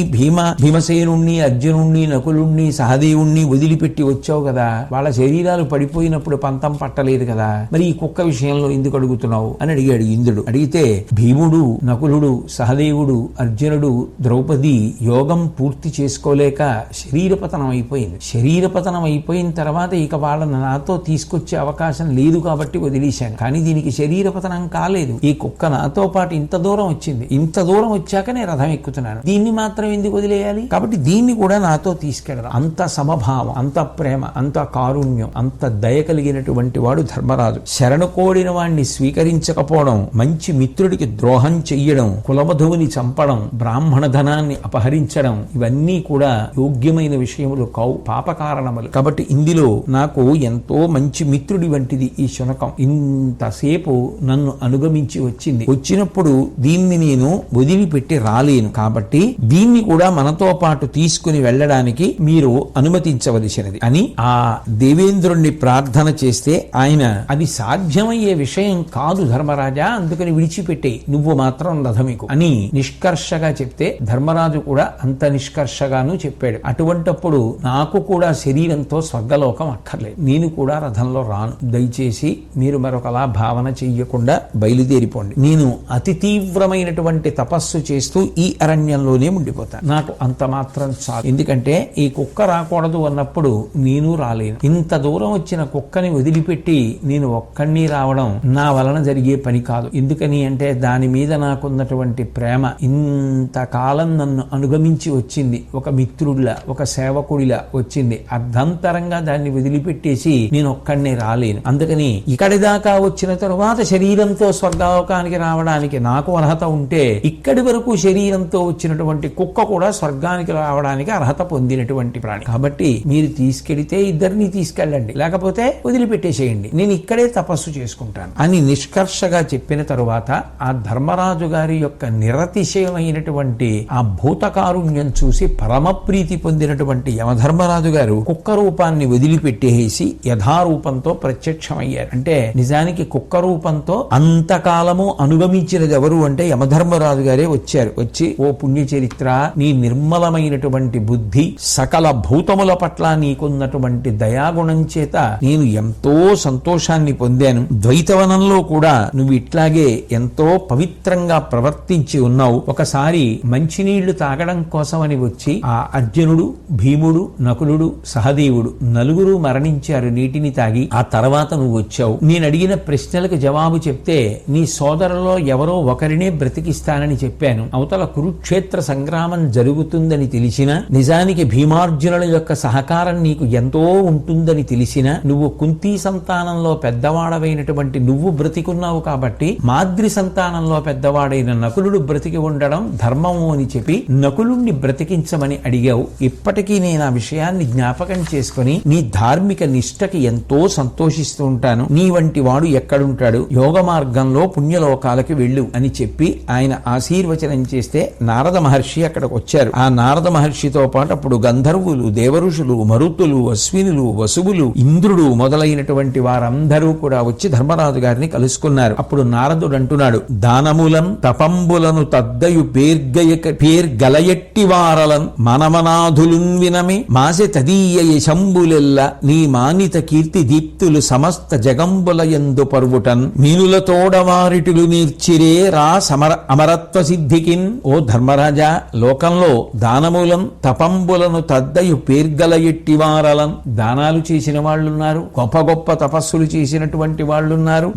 భీమసేనుణ్ణి అర్జునుణ్ణి నకులుణ్ణి సహదేవుణ్ణి వదిలిపెట్టి వచ్చావు కదా, వాళ్ళ శరీరాలు పడిపోయినప్పుడు పంతం పట్టలేదు కదా, మరి ఈ కుక్క విషయంలో ఎందుకు అడుగుతున్నావు అని అడిగాడు ఇంద్రుడు. అడిగితే భీముడు నకులుడు సహదేవుడు అర్జునుడు ద్రౌపది యోగం పూర్తి చేసుకోలేక శరీరపతనం అయిపోయింది. శరీరపతనం అయిపోయిన తర్వాత ఇక వాళ్ళని నాతో తీసుకొచ్చే అవకాశం లేదు కాబట్టి వదిలేశాను, కానీ దీనికి శరీరపతనం కాలేదు. ఈ కుక్క నాతో పాటు ఇంత దూరం వచ్చింది, ఇంత దూరం వచ్చాక నేను రథం ఎక్కుతున్నాను, దీన్ని మాత్రం ఎందుకు వదిలేయాలి? కాబట్టి దీన్ని కూడా నాతో తీసుకెళ్దాం. అంత సమభావం, అంత ప్రేమ, అంత కారుణ్యం, అంత దయ కలిగినటువంటి వాడు ధర్మరాజు. శరణు కోడిన వాణ్ణి స్వీకరించకపోవడం, మంచి మిత్రుడికి ద్రోహం చెయ్యడం, కులవధువుని చంపడం, బ్రాహ్మణ ధనాన్ని అపహరించడం, ఇవన్నీ కూడా యోగ్యమైన విషయములు కావు, పాప కారణములు. కాబట్టి ఇందులో నాకు ఎంతో మంచి మిత్రుడి వంటిది ఈ శునకం. ఇంతసేపు నన్ను అనుగమించి వచ్చింది, వచ్చినప్పుడు దీన్ని నేను వదిలిపెట్టి రాలేను, కాబట్టి దీన్ని కూడా మనతో తనతో పాటు తీసుకుని వెళ్ళడానికి మీరు అనుమతించవలసినది అని ఆ దేవేంద్రుణ్ణి ప్రార్థన చేస్తే ఆయన అది సాధ్యమయ్యే విషయం కాదు ధర్మరాజా, అందుకని విడిచిపెట్టే, నువ్వు మాత్రం రథమికు అని నిష్కర్షగా చెప్తే ధర్మరాజు కూడా అంత నిష్కర్షగాను చెప్పాడు. అటువంటప్పుడు నాకు కూడా శరీరంతో స్వర్గలోకం అక్కర్లేదు, నేను కూడా రథంలో రాను, దయచేసి మీరు మరొకలా భావన చెయ్యకుండా బయలుదేరిపోండి, నేను అతి తీవ్రమైనటువంటి తపస్సు చేస్తూ ఈ అరణ్యంలోనే ఉండిపోతాను, నాకు అంత మాత్రం చాలు. ఎందుకంటే ఈ కుక్క రాకూడదు అన్నప్పుడు నేను రాలేను, ఇంత దూరం వచ్చిన కుక్కని వదిలిపెట్టి నేను ఒక్కడిని రావడం నా వలన జరిగే పని కాదు. ఎందుకని అంటే దాని మీద నాకున్నటువంటి ప్రేమ ఇంతకాలం నన్ను అనుగమించి వచ్చింది, ఒక మిత్రుడిలా ఒక సేవకుడిలా వచ్చింది, అర్ధంతరంగా దాన్ని వదిలిపెట్టేసి నేను ఒక్కడినే రాలేను. అందుకని ఇక్కడి దాకా వచ్చిన తరువాత శరీరంతో స్వర్గలోకానికి రావడానికి నాకు అర్హత ఉంటే ఇక్కడి వరకు శరీరంతో వచ్చినటువంటి కుక్క కూడా స్వర్గానికి రావడానికి అర్హత పొందినటువంటి ప్రాణి. కాబట్టి మీరు తీసుకెడితే ఇద్దరిని తీసుకెళ్ళండి, లేకపోతే వదిలిపెట్టేసేయండి, నేను ఇక్కడే తపస్సు చేసుకుంటాను అని నిష్కర్షగా చెప్పిన తరువాత ఆ ధర్మరాజు గారి యొక్క నిరతిశయమైనటువంటి ఆ భూతకారుణ్యం చూసి పరమప్రీతి పొందినటువంటి యమధర్మరాజు గారు కుక్క రూపాన్ని వదిలిపెట్టేసి యథారూపంతో ప్రత్యక్షమయ్యారు. అంటే నిజానికి కుక్క రూపంతో అంతకాలము అనుగమించినది ఎవరు అంటే యమధర్మరాజు గారే వచ్చారు. వచ్చి ఓ పుణ్యచరిత్ర, నీ నిర్మలమైనటువంటి బుద్ధి, సకల భూతముల పట్ల నీకున్నటువంటి దయాగుణం చేత నేను ఎంతో సంతోషాన్ని పొందాను. ద్వైతవనంలో కూడా నువ్వు ఇట్లాగే ఎంతో పవిత్రంగా ప్రవర్తించి ఉన్నావు. ఒకసారి మంచినీళ్లు తాగడం కోసమని వచ్చి ఆ అర్జునుడు, భీముడు, నకులుడు, సహదేవుడు నలుగురు మరణించారు నీటిని తాగి. ఆ తర్వాత నువ్వు వచ్చావు, నేను అడిగిన ప్రశ్నలకు జవాబు చెప్తే నీ సోదరులో ఎవరో ఒకరినే బ్రతికిస్తానని చెప్పాను. అవతల కురుక్షేత్ర సంగ్రామం జరుగుతుందని తెలిసిన, నిజానికి భీమార్జునుల యొక్క సహకారం నీకు ఎంతో ఉంటుందని తెలిసిన, నువ్వు కుంతీ సంతానంలో పెద్దవాడవైనటువంటి నువ్వు బ్రతికున్నావు కాబట్టి మాద్రి సంతానంలో పెద్దవాడైన నకులుడు బ్రతికి ఉండడం ధర్మము అని చెప్పి నకులుణ్ణి బ్రతికించమని అడిగావు. ఇప్పటికీ నేను ఆ విషయాన్ని జ్ఞాపకం చేసుకుని నీ ధార్మిక నిష్టకి ఎంతో సంతోషిస్తూ ఉంటాను. నీ వంటి వాడు ఎక్కడుంటాడు, యోగ మార్గంలో పుణ్యలోకాలకి వెళ్ళు అని చెప్పి ఆయన ఆశీర్వచనం చేస్తే నారద మహర్షి అక్కడికి వచ్చారు. ఆ నారద మహర్షితో పాటు అప్పుడు గంధర్వులు, దేవఋషులు, మరుత్తులు, అశ్వినులు, వసువులు, ఇంద్రుడు మొదలైనటువంటి వారందరూ కూడా వచ్చి ధర్మరాజు గారిని కలుసుకున్నారు. అప్పుడు నారదుడు అంటున్నాడు, దానములం తపంబులను తద్దయు పేర్గలయట్టి వారలన్ మనమనాధులున్ వినమే మాసె తదీయ యశంబులెల్ల నీ మానిత కీర్తి దీప్తులు సమస్త జగంబులయందు పర్వుటన్ మీనుల తోడవారిటులు నీర్చిరే రా అమరత్వ సిద్ధికిన్. ఓ ధర్మరాజా, లోకంలో దానములం తపంబులను తద్దయు పేర్గలయట్టి వారలన్, దానాలు చేసిన వాళ్ళున్నారు, గొప్ప గొప్ప తపస్సులు చేసినటువంటి వాళ్ళున్నారు,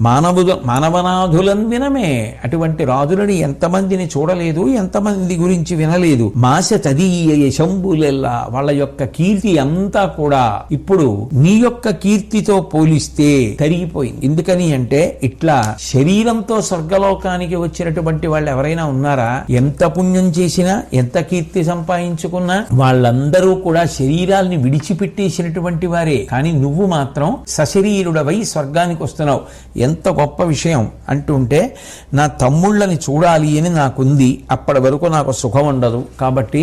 మానవనాథులను వినమే, అటువంటి రాజులని ఎంతమందిని చూడలేదు, ఎంతమంది గురించి వినలేదు. మాస తదీయ యశంబులెల్లా, వాళ్ళ యొక్క కీర్తి అంతా కూడా ఇప్పుడు నీ యొక్క కీర్తితో పోలిస్తే తరిగిపోయింది. ఎందుకని అంటే ఇట్లా శరీరంతో స్వర్గలోకానికి వచ్చినటువంటి వాళ్ళు ఎవరైనా ఉన్నారా? ఎంత పుణ్యం చేసినా, ఎంత కీర్తి సంపాదించుకున్నా వాళ్ళందరూ కూడా శరీరాల్ని విడిచిపెట్టేసినటువంటి వారే. కానీ నువ్వు మాత్రం సశరీరుడవై స్వర్గానికి వస్తున్నావు. ఎంత గొప్ప విషయం అంటుంటే, నా తమ్ముళ్ళని చూడాలి అని నాకుంది, అప్పటి వరకు నాకు సుఖం ఉండదు, కాబట్టి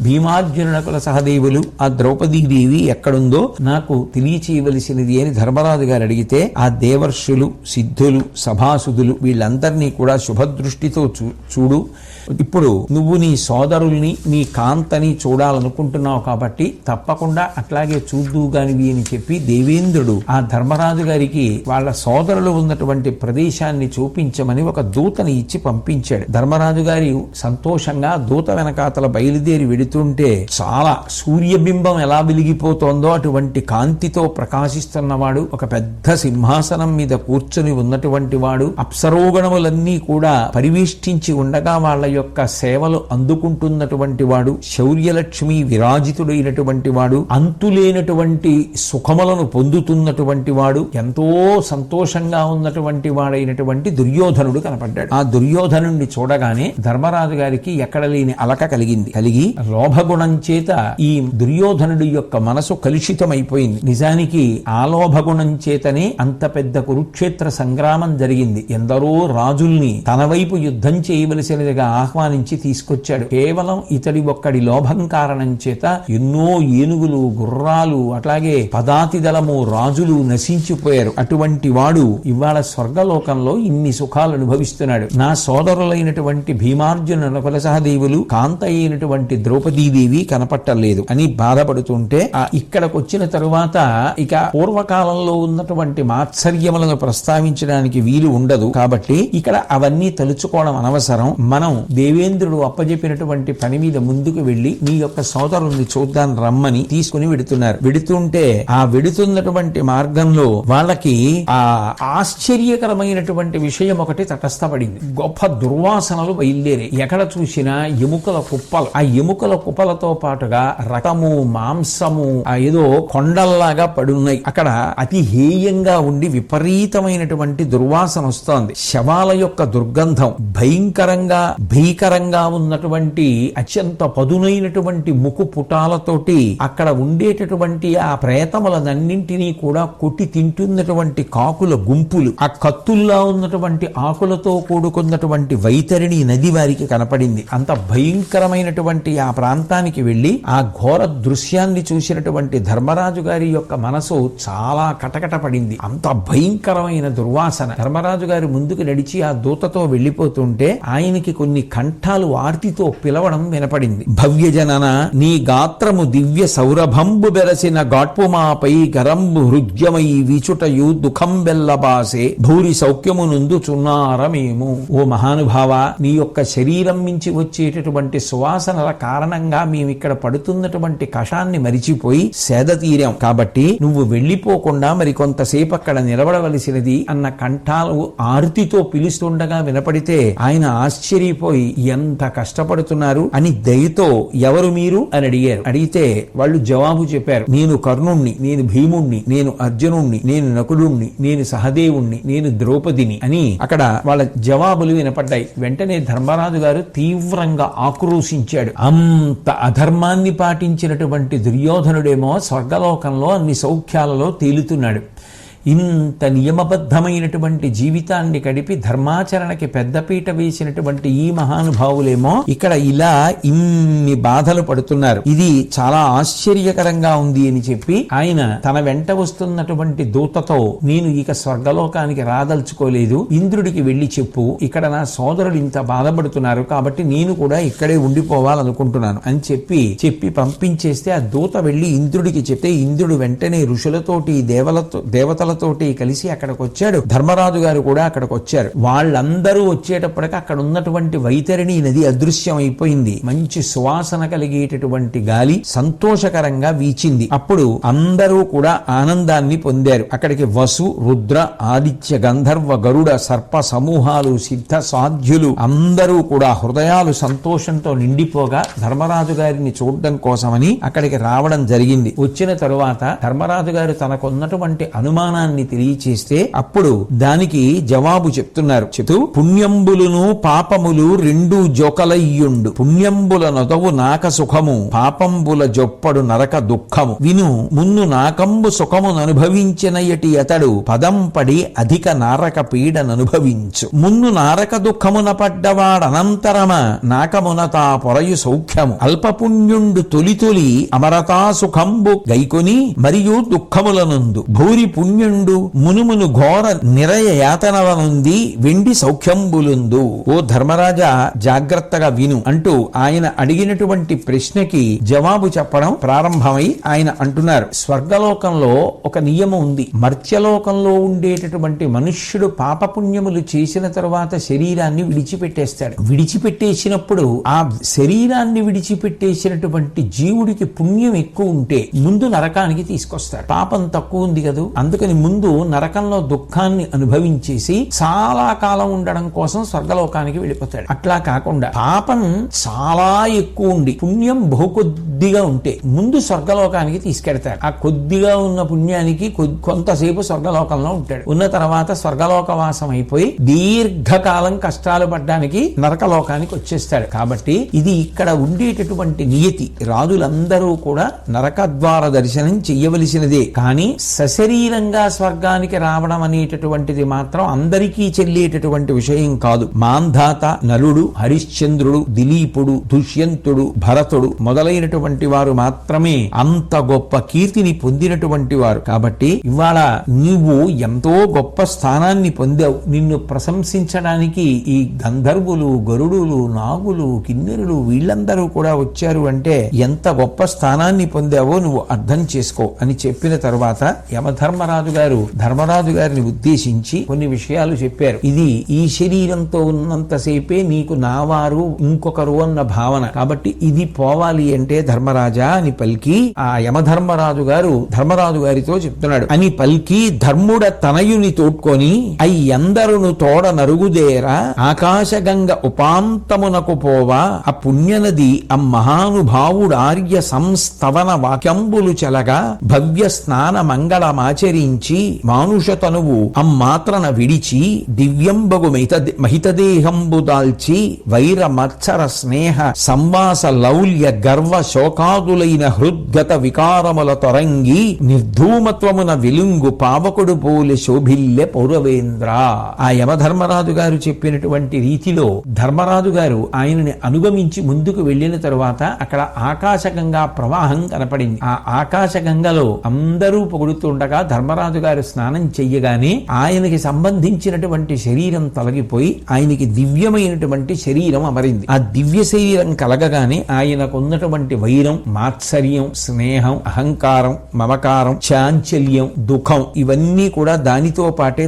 భీమార్జునునకుల సహదేవులు, ఆ ద్రౌపదీదేవి ఎక్కడుందో నాకు తెలియచేయవలసినది అని ధర్మరాజు గారు అడిగితే, ఆ దేవర్షులు, సిద్ధులు, సభాసుదులు వీళ్ళందరినీ కూడా శుభదృష్టితో చూడు. ఇప్పుడు నువ్వు నీ సోదరుల్ని, నీ కాంతని చూడాలనుకుంటున్నావు కాబట్టి తప్పకుండా అట్లాగే చూద్దుగానివి అని చెప్పి దేవేంద్రుడు ఆ ధర్మరాజు గారికి వాళ్ళ సోదరులు ఉన్నటువంటి ప్రదేశాన్ని చూపించమని ఒక దూతని ఇచ్చి పంపించాడు. ధర్మరాజు గారి సంతోషంగా దూత వెనకాతల బయలుదేరి వెడుతుంటే చాలా సూర్యబింబం ఎలా వెలిగిపోతోందో అటువంటి కాంతితో ప్రకాశిస్తున్నవాడు, ఒక పెద్ద సింహాసనం మీద కూర్చొని ఉన్నటువంటి వాడు, అప్సరోగణములన్నీ కూడా పరివేష్టించి ఉండగా వాళ్ళ యొక్క సేవలు అందుకుంటున్నటువంటి వాడు, శౌర్యలక్ష్మి విరాజితుడైనటువంటి వాడు, అంతులేనటువంటి సుఖములను పొందుతున్నటువంటి వాడు, ఎంతో సంతోషంగా ఉన్నటువంటి వాడైనటువంటి దుర్యోధనుడు కనపడ్డాడు. ఆ దుర్యోధనుడిని చూడగానే ధర్మరాజు గారికి ఎక్కడ లేని అలక కలిగి లోభగుణం చేత ఈ దుర్యోధనుడి యొక్క మనసు కలుషితమైపోయింది. నిజానికి ఆ లోభగుణం చేతనే అంత పెద్ద కురుక్షేత్ర సంగ్రామం జరిగింది. ఎందరో రాజుల్ని తన వైపు యుద్ధం చేయవలసినదిగా ఆహ్వానించి తీసుకొచ్చాడు. కేవలం ఇతడి ఒక్కడి లోభం కారణం చేత ఎన్నో ఏనుగులు, గుర్రాలు, అట్లాగే పదాతి దళము, రాజులు నశించిపోయారు. అటువంటి వాడు ఇవాళ స్వర్గలోకంలో ఇన్ని సుఖాలు అనుభవిస్తున్నాడు. నా సోదరులైనటువంటి భీమార్జున నకుల సహదేవులు, కాంత అయినటువంటి ద్రౌపదీదేవి కనపట్టలేదు అని బాధపడుతుంటే ఇక్కడికి వచ్చిన తరువాత ఇక పూర్వకాలంలో ఉన్నటువంటి మాత్సర్యములను ప్రస్తావించడానికి వీలు ఉండదు. కాబట్టి ఇక్కడ అవన్నీ తలుచుకోవడం అనవసరం. మనం దేవేంద్రుడు అప్పజెప్పినటువంటి పని మీద ముందుకు వెళ్లి నీ యొక్క సోదరుల్ని చూద్దాం రమ్మని తీసుకుని వెడుతున్నారు. వెడుతుంటే ఆ వెడుతున్నటువంటి మార్గంలో వాళ్ళకి ఆ ఆశ్చర్యకరమైనటువంటి విషయం ఒకటి తటస్థపడింది. గొప్ప దుర్వాసనలు బయలుదేరి ఎక్కడ చూసినా ఎముకల కుప్పలు. ఆ ఎముకల కుప్పలతో పాటుగా రక్తము, మాంసము ఏదో కొండల్లాగా పడున్నాయి. అక్కడ అతి హేయంగా ఉండి విపరీతమైనటువంటి దుర్వాసన వస్తోంది. శవాల యొక్క దుర్గంధం భయంకరంగా భీకరంగా ఉన్నటువంటి అత్యంత పదునైనటువంటి ముక్కు పుటాలతోటి అక్కడ ఉండేటటువంటి ఆ ప్రేతములనన్నింటినీ కూడా కొట్టి తింటున్నటువంటి కాకుల గుంపులు, ఆ కత్తుల్లా ఉన్నటువంటి ఆకులతో కూడుకున్నటువంటి వైతరిణి నది వారికి కనపడింది. అంత భయంకరమైనటువంటి ఆ ప్రాంతానికి వెళ్లి ఆ ఘోర దృశ్యాన్ని చూసినటువంటి ధర్మరాజు గారి యొక్క మనసు చాలా కటకట పడింది. అంత భయంకరమైన దుర్వాసన. ధర్మరాజు గారి ముందుకు నడిచి ఆ దూతతో వెళ్లిపోతుంటే ఆయనకి కొన్ని కంఠాలు ఆర్తితో పిలవడం వినపడింది. భవ్యజనన, నీ గాత్రము దివ్య సౌరభంబు బెరసిన గాట్పుమాపై గరంబు హృద్యమై విచుటయు దుఃఖం బెల్లబాసే భూరి సౌఖ్యము నుందు చున్నారమేము. ఓ మహానుభావ, నీ యొక్క శరీరం నుంచి వచ్చేటటువంటి సువాసనల కారణంగా మేమిక్కడ పడుతున్నటువంటి కషాన్ని మరిచిపోయి సేద తీరాం. కాబట్టి నువ్వు వెళ్లిపోకుండా మరి కొంతసేపు అక్కడ నిలబడవలసినది అన్న కంఠాలు ఆర్తితో పిలుస్తుండగా వినపడితే ఆయన ఆశ్చర్యపోయి ఎంత కష్టపడుతున్నారు అని దయతో ఎవరు మీరు అని అడిగారు. అడిగితే వాళ్ళు జవాబు చెప్పారు. నేను కర్ణుణ్ణి, నేను భీముణ్ణి, నేను అర్జునుణ్ణి, నేను నకులుణ్ణి, నేను సహదేవుణ్ణి, నేను ద్రౌపదిని అని అక్కడ వాళ్ళ జవాబులు వినపడ్డాయి. వెంటనే ధర్మరాజు గారు తీవ్రంగా ఆక్రోశించాడు. అంత అధర్మాన్ని పాటించినటువంటి దుర్యోధనుడేమో స్వర్గలోకంలో అన్ని సౌఖ్యాలలో తేలుతున్నాడు. ఇంత నియమబద్ధమైనటువంటి జీవితాన్ని గడిపి ధర్మాచరణకి పెద్దపీట వేసినటువంటి ఈ మహానుభావులేమో ఇక్కడ ఇలా ఇన్ని బాధలు పడుతున్నారు. ఇది చాలా ఆశ్చర్యకరంగా ఉంది అని చెప్పి ఆయన తన వెంట వస్తున్నటువంటి దూతతో, నేను ఇక స్వర్గలోకానికి రాదలుచుకోలేదు, ఇంద్రుడికి వెళ్లి చెప్పు, ఇక్కడ నా సోదరులు ఇంత బాధపడుతున్నారు కాబట్టి నేను కూడా ఇక్కడే ఉండిపోవాలనుకుంటున్నాను అని చెప్పి పంపించేస్తే ఆ దూత వెళ్లి ఇంద్రుడికి చెప్తే ఇంద్రుడు వెంటనే ఋషులతోటి దేవతలతోటి కలిసి అక్కడికి వచ్చాడు. ధర్మరాజు గారు కూడా అక్కడికి వచ్చారు. వాళ్ళందరూ వచ్చేటప్పటికి అక్కడ ఉన్నటువంటి వైతరిణి నది అదృశ్యం అయిపోయింది. మంచి సువాసన కలిగేటటువంటి గాలి సంతోషకరంగా వీచింది. అప్పుడు అందరూ కూడా ఆనందాన్ని పొందారు. అక్కడికి వసు, రుద్ర, ఆదిత్య, గంధర్వ, గరుడ, సర్ప సమూహాలు, సిద్ధ సాధ్యులు అందరూ కూడా హృదయాలు సంతోషంతో నిండిపోగా ధర్మరాజు గారిని చూడడం కోసమని అక్కడికి రావడం జరిగింది. వచ్చిన తరువాత ధర్మరాజు గారు తనకున్నటువంటి అనుమానాన్ని తెలియచేస్తే అప్పుడు దానికి జవాబు చెప్తున్నారు. చెప్తూ, పుణ్యంబులును పాపములు రెండు జోకలయ్యుండు, పుణ్యంబుల నొదవు నాక సుఖము, పాపంబుల జొప్పడు నరక దుఃఖము, విను మున్ను నాకంబు సుఖముననుభవించినయటి అతడు పదం పడి అధిక నారక పీడననుభవించు, మున్ను నారక దుఃఖమున పడ్డవాడనంతరమ నాకమున తా పొరయు సౌఖ్యము, అల్పపుణ్యుండు తొలి అమరతా సుఖంబు గైకొని మరియు దుఃఖములనుందు, భూరి పుణ్యుండు మునుమును ఘోర నిరయ యాతనలనుంది వెండి సౌఖ్యంబులుందు. ఓ ధర్మరాజా, జాగ్రత్తగా విను అంటూ ఆయన అడిగినటువంటి ప్రశ్నకి జవాబు చెప్పడం ప్రారంభమై ఆయన అంటున్నారు. స్వర్గలోకంలో ఒక నియమం ఉంది. మర్త్యలోకంలో ఉండేటటువంటి మనుష్యుడు పాపపుణ్యములు చేసిన తరువాత శరీరాన్ని విడిచిపెట్టేస్తాడు. విడిచిపెట్టేసినప్పుడు ఆ శరీరాన్ని విడిచిపెట్టేసినటువంటి జీవుడికి పుణ్యం ఎక్కువ ఉంటే ముందు నరకానికి తీసుకొస్తాడు. పాపం తక్కువ ఉంది కదా, అందుకని ముందు నరకంలో దుఃఖాన్ని అనుభవించేసి చాలా కాలం ఉండడం కోసం స్వర్గలోకానికి వెళ్ళిపోతాడు. అట్లా కాకుండా పాపం చాలా ఎక్కువ ఉండి పుణ్యం బహు కొద్దిగా ఉంటే ముందు స్వర్గలోకానికి తీసుకెడతాడు. ఆ కొద్దిగా ఉన్న పుణ్యానికి కొంతసేపు స్వర్గలోకంలో ఉంటాడు. ఉన్న తర్వాత స్వర్గలోకవాసం అయిపోయి దీర్ఘకాలం కష్టాలు పడ్డానికి నరకలోకానికి వచ్చేస్తాడు. కాబట్టి ఇది ఇక్కడ ఉండేటటువంటి నియతి. రాజులందరూ కూడా నరకద్వార దర్శనం చెయ్యవలసినదే. కానీ సశరీరంగా స్వర్గానికి రావడం అనేటటువంటిది మాత్రం అందరికీ చెల్లేటటువంటి విషయం కాదు. మాంధాత, నలుడు, హరిశ్చంద్రుడు, దిలీపుడు, దుష్యంతుడు, భరతుడు మొదలైనటువంటి వారు మాత్రమే అంత గొప్ప కీర్తిని పొందినటువంటి వారు. కాబట్టి ఇవాళ నీవు ఎంతో గొప్ప స్థానాన్ని పొందావు. నిన్ను ప్రశంసించడానికి ఈ గంధర్వులు, గరుడులు, నాగులు, కిన్నెరులు వీళ్ళందరూ కూడా వచ్చారు అంటే ఎంత గొప్ప స్థానాన్ని పొందావో నువ్వు అర్థం చేసుకో అని చెప్పిన తరువాత యమధర్మరాజు గారు ధర్మరాజు గారిని ఉద్దేశించి కొన్ని విషయాలు చెప్పారు. ఇది ఈ శరీరంతో ఉన్నంతసేపే నీకు నావారు ఇంకొకరు అన్న భావన. కాబట్టి ఇది పోవాలి అంటే ధర్మరాజా అని పలికి ఆ యమధర్మరాజు గారు ధర్మరాజు గారితో చెప్తున్నాడు. అని పలికి ధర్ముడ తనయుని తోడ్కొని అయ్యందరును తోడ నరుగుదేరా ఆకాశగంగ ఉపాంతమునకు పోవా ఆ పుణ్యనది మహానుభావుడు ఆర్య సంస్తవన వాక్యంబులు చెలగా భవ్య స్నాన మంగళమాచరించి మానుష తనువు అమ్మాత్రన విడిచి దివ్యంబగు మహితదేహంబు దాల్చి వైర మత్సర స్నేహ సంవాస లౌల్య గర్వ శోకాదులైన హృద్గత వికారముల తొరంగి నిర్ధూమత్వమున విలుంగు పావకుడు పోలి శోభిల్లె పౌరవేంద్ర. ఆ యమధర్మరాజు గారు చెప్పినటువంటి రీతిలో ధర్మరాజు గారు ఆయనని అనుగమించి ముందుకు వెళ్లిన తరువాత అక్కడ ఆకాశగంగా ప్రవాహం కనపడింది. ఆ ఆకాశగంగలో అందరూ పొగుడుతుండగా ధర్మరాజు గారు స్నానం చెయ్యగానే ఆయనకి సంబంధించినటువంటి శరీరం తొలగిపోయి ఆయనకి దివ్యమైనటువంటి శరీరం అమరింది. ఆ దివ్య శరీరం కలగగానే ఆయనకు ఉన్నటువంటి వైరం, మాత్సర్యం, స్నేహం, అహంకారం, మమకారం, చాంచల్యం, దుఃఖం ఇవన్నీ కూడా దానితో పాటే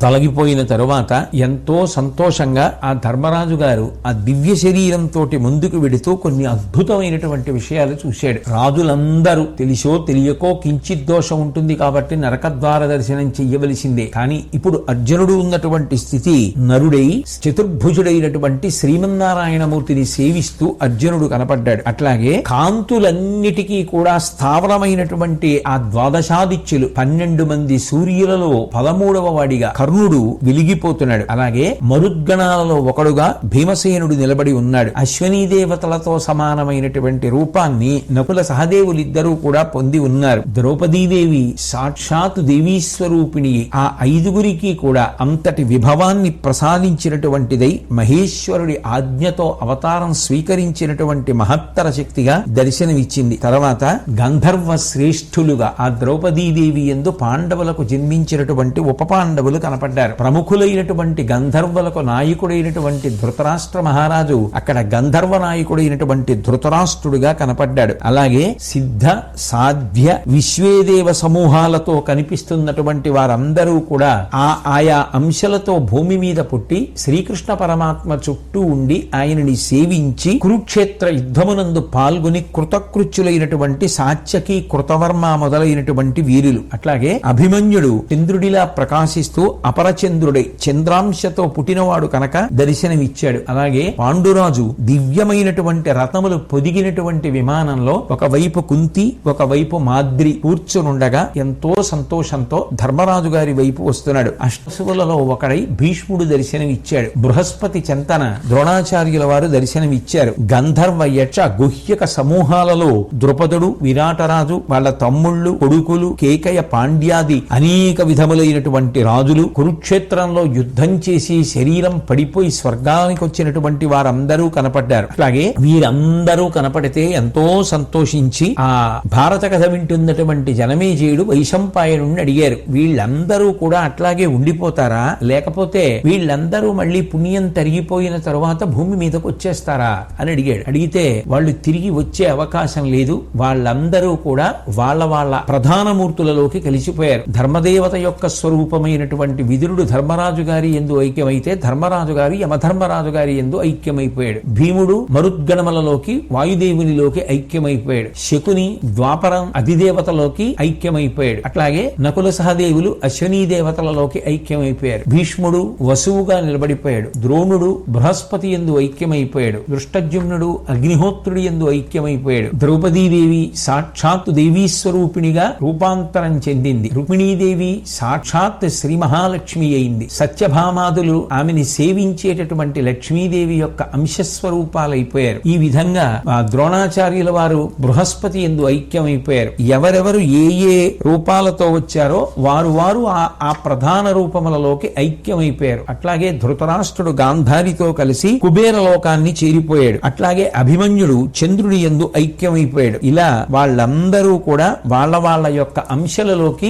తొలగిపోయిన తరువాత ఎంతో సంతోషంగా ఆ ధర్మరాజు గారు ఆ దివ్య శరీరంతో ముందుకు వెడుతూ కొన్ని అద్భుతమైనటువంటి విషయాలు చూశాడు. రాజులందరూ తెలిసో తెలియకో కించిత్ దోషం ఉంటుంది కాబట్టి నరకద్వార దర్శనం చెయ్యవలసిందే. కానీ ఇప్పుడు అర్జునుడు ఉన్నటువంటి స్థితి నరుడై చతుర్భుజుడైనటువంటి శ్రీమన్నారాయణమూర్తిని సేవిస్తూ అర్జునుడు కనపడ్డాడు. అట్లాగే కాంతులన్నిటికీ కూడా స్థావరమైనటువంటి ఆ ద్వాదశాదిత్యులు 12 మంది సూర్యులలో 13వ వాడిగా కర్ణుడు వెలిగిపోతున్నాడు. అలాగే మరుద్గణాలలో ఒకడుగా భీమసేనుడు నిలబడి ఉన్నాడు. అశ్వనీ దేవతలతో సమానమైనటువంటి రూపాన్ని నకుల సహదేవులిద్దరూ కూడా పొంది ఉన్నారు. ద్రౌపదీదేవి సాక్షాత్ దేవీస్వరూపిణి. ఆ 5గురికి కూడా అంతటి విభవాన్ని ప్రసాదించినటువంటిదై మహేశ్వరుడి ఆజ్ఞతో అవతారం స్వీకరించినటువంటి మహత్తర శక్తిగా దర్శనమిచ్చింది. తర్వాత గంధర్వ శ్రేష్ఠులుగా ఆ ద్రౌపదీదేవి యందు పాండవులకు జన్మించినటువంటి ఉప పాండవులు కనపడ్డారు. ప్రముఖులైనటువంటి గంధర్వులకు నాయకుడైనటువంటి ధృతరాష్ట్ర మహారాజు అక్కడ గంధర్వ నాయకుడైనటువంటి ధృతరాష్ట్రుడిగా కనపడ్డాడు. అలాగే సిద్ధ, సాధ్య, విశ్వేదేవ సమూహాలతో కనిపిస్తున్నటువంటి వారందరూ కూడా ఆయా అంశాలతో భూమి మీద పుట్టి శ్రీకృష్ణ పరమాత్మ చుట్టూ ఉండి ఆయనని సేవించి కురుక్షేత్ర యుద్ధమునందు పాల్గొని కృతకృత్యులైనటువంటి సాత్యకి, కృతవర్మ మొదలైనటువంటి వీరులు. అట్లాగే అభిమన్యుడు చంద్రుడిలా ప్రకాశిస్తూ అపరచంద్రుడై చంద్రాంశతో పుట్టినవాడు కనుక దర్శనమిచ్చాడు. అలాగే పాండురాజు దివ్యమైనటువంటి రథములు పొదిగినటువంటి విమానంలో ఒకవైపు కుంతి, ఒకవైపు మాద్రి కూర్చునుండగా ఎంతో సంతోషంతో ధర్మరాజు గారి వైపు వస్తున్నాడు. అష్టశువులలో ఒకడై భీష్ముడు దర్శనమిచ్చాడు. బృహస్పతి చెంతన ద్రోణాచార్యుల వారు దర్శనమిచ్చారు. గంధర్వ యక్ష గుహ్యక సమూహాలలో ద్రుపదుడు, విరాటరాజు, వాళ్ళ తమ్ముళ్ళు, కొడుకులు, కేకయ, పాండ్యాది అనేక విధములైనటువంటి రాజులు కురుక్షేత్రంలో యుద్ధం చేసి శరీరం పడిపోయి స్వర్గానికి వచ్చినటువంటి వారందరూ కనపడ్డారు. అట్లాగే వీరందరూ కనపడితే ఎంతో సంతోషించి ఆ భారత కథ వింటున్నటువంటి జనమేజయుడు వైశంపాయనుడిని అడిగారు, వీళ్ళందరూ కూడా అట్లాగే ఉండిపోతారా, లేకపోతే వీళ్ళందరూ మళ్ళీ పుణ్యం తరిగిపోయిన తరువాత భూమి మీదకు వచ్చేస్తారా అని అడిగాడు. అడిగితే వాళ్ళు తిరిగి వచ్చే అవకాశం లేదు, వాళ్ళందరూ కూడా వాళ్ళ ప్రధాన మూర్తులలోకి కలిసిపోయారు. ధర్మదేవత యొక్క స్వరూపమైనటువంటి విదురుడు ధర్మరాజు గారి యందు ఐక్యమైతే ధర్మరాజు గారు యమధర్మరాజు గారి యందు ఐక్యమైపోయాడు. భీముడు మరుద్గణములలోకి వాయుదేవునిలోకి ఐక్యమైపోయాడు. శకుని ద్వాపరం అధిదేవతలోకి ఐక్యమైపోయాడు. అట్లాగే నకుల సహదేవులు అశ్వనీ దేవతలలోకి ఐక్యమైపోయారు. భీష్ముడు వసువుగా నిలబడిపోయాడు. ద్రోణుడు బృహస్పతి యందు ఐక్యమైపోయాడు. దృష్టజ్యుమ్నుడు అగ్నిహోత్రుడి యందు ఐక్యమైపోయాడు. ద్రౌపదీదేవి సాక్షాత్ దేవీస్వరూపిణిగా రూపాంతరం చెందింది. రుక్మిణీదేవి సాక్షాత్ శ్రీ మహాలక్ష్మి అయింది. సత్యభామాదులు ఆమెని సేవించేటటువంటి లక్ష్మీదేవి యొక్క అంశస్వరూపాలైపోయారు. ఈ విధంగా ఆ ద్రోణాచార్యుల వారు బృహస్పతి యందు ఐక్యమైపోయారు. ఎవరెవరు ఏ ఏ రూపాలతో వచ్చారో వారు ఆ ప్రధాన రూపములలోకి ఐక్యమైపోయారు. అట్లాగే ధృతరాష్ట్రుడు గాంధారితో కలిసి కుబేర లోకాన్ని చేరిపోయాడు. అట్లాగే అభిమన్యుడు చంద్రుడి యందు ఐక్యమైపోయాడు. ఇలా వాళ్ళందరూ కూడా వాళ్ళ యొక్క అంశలలోకి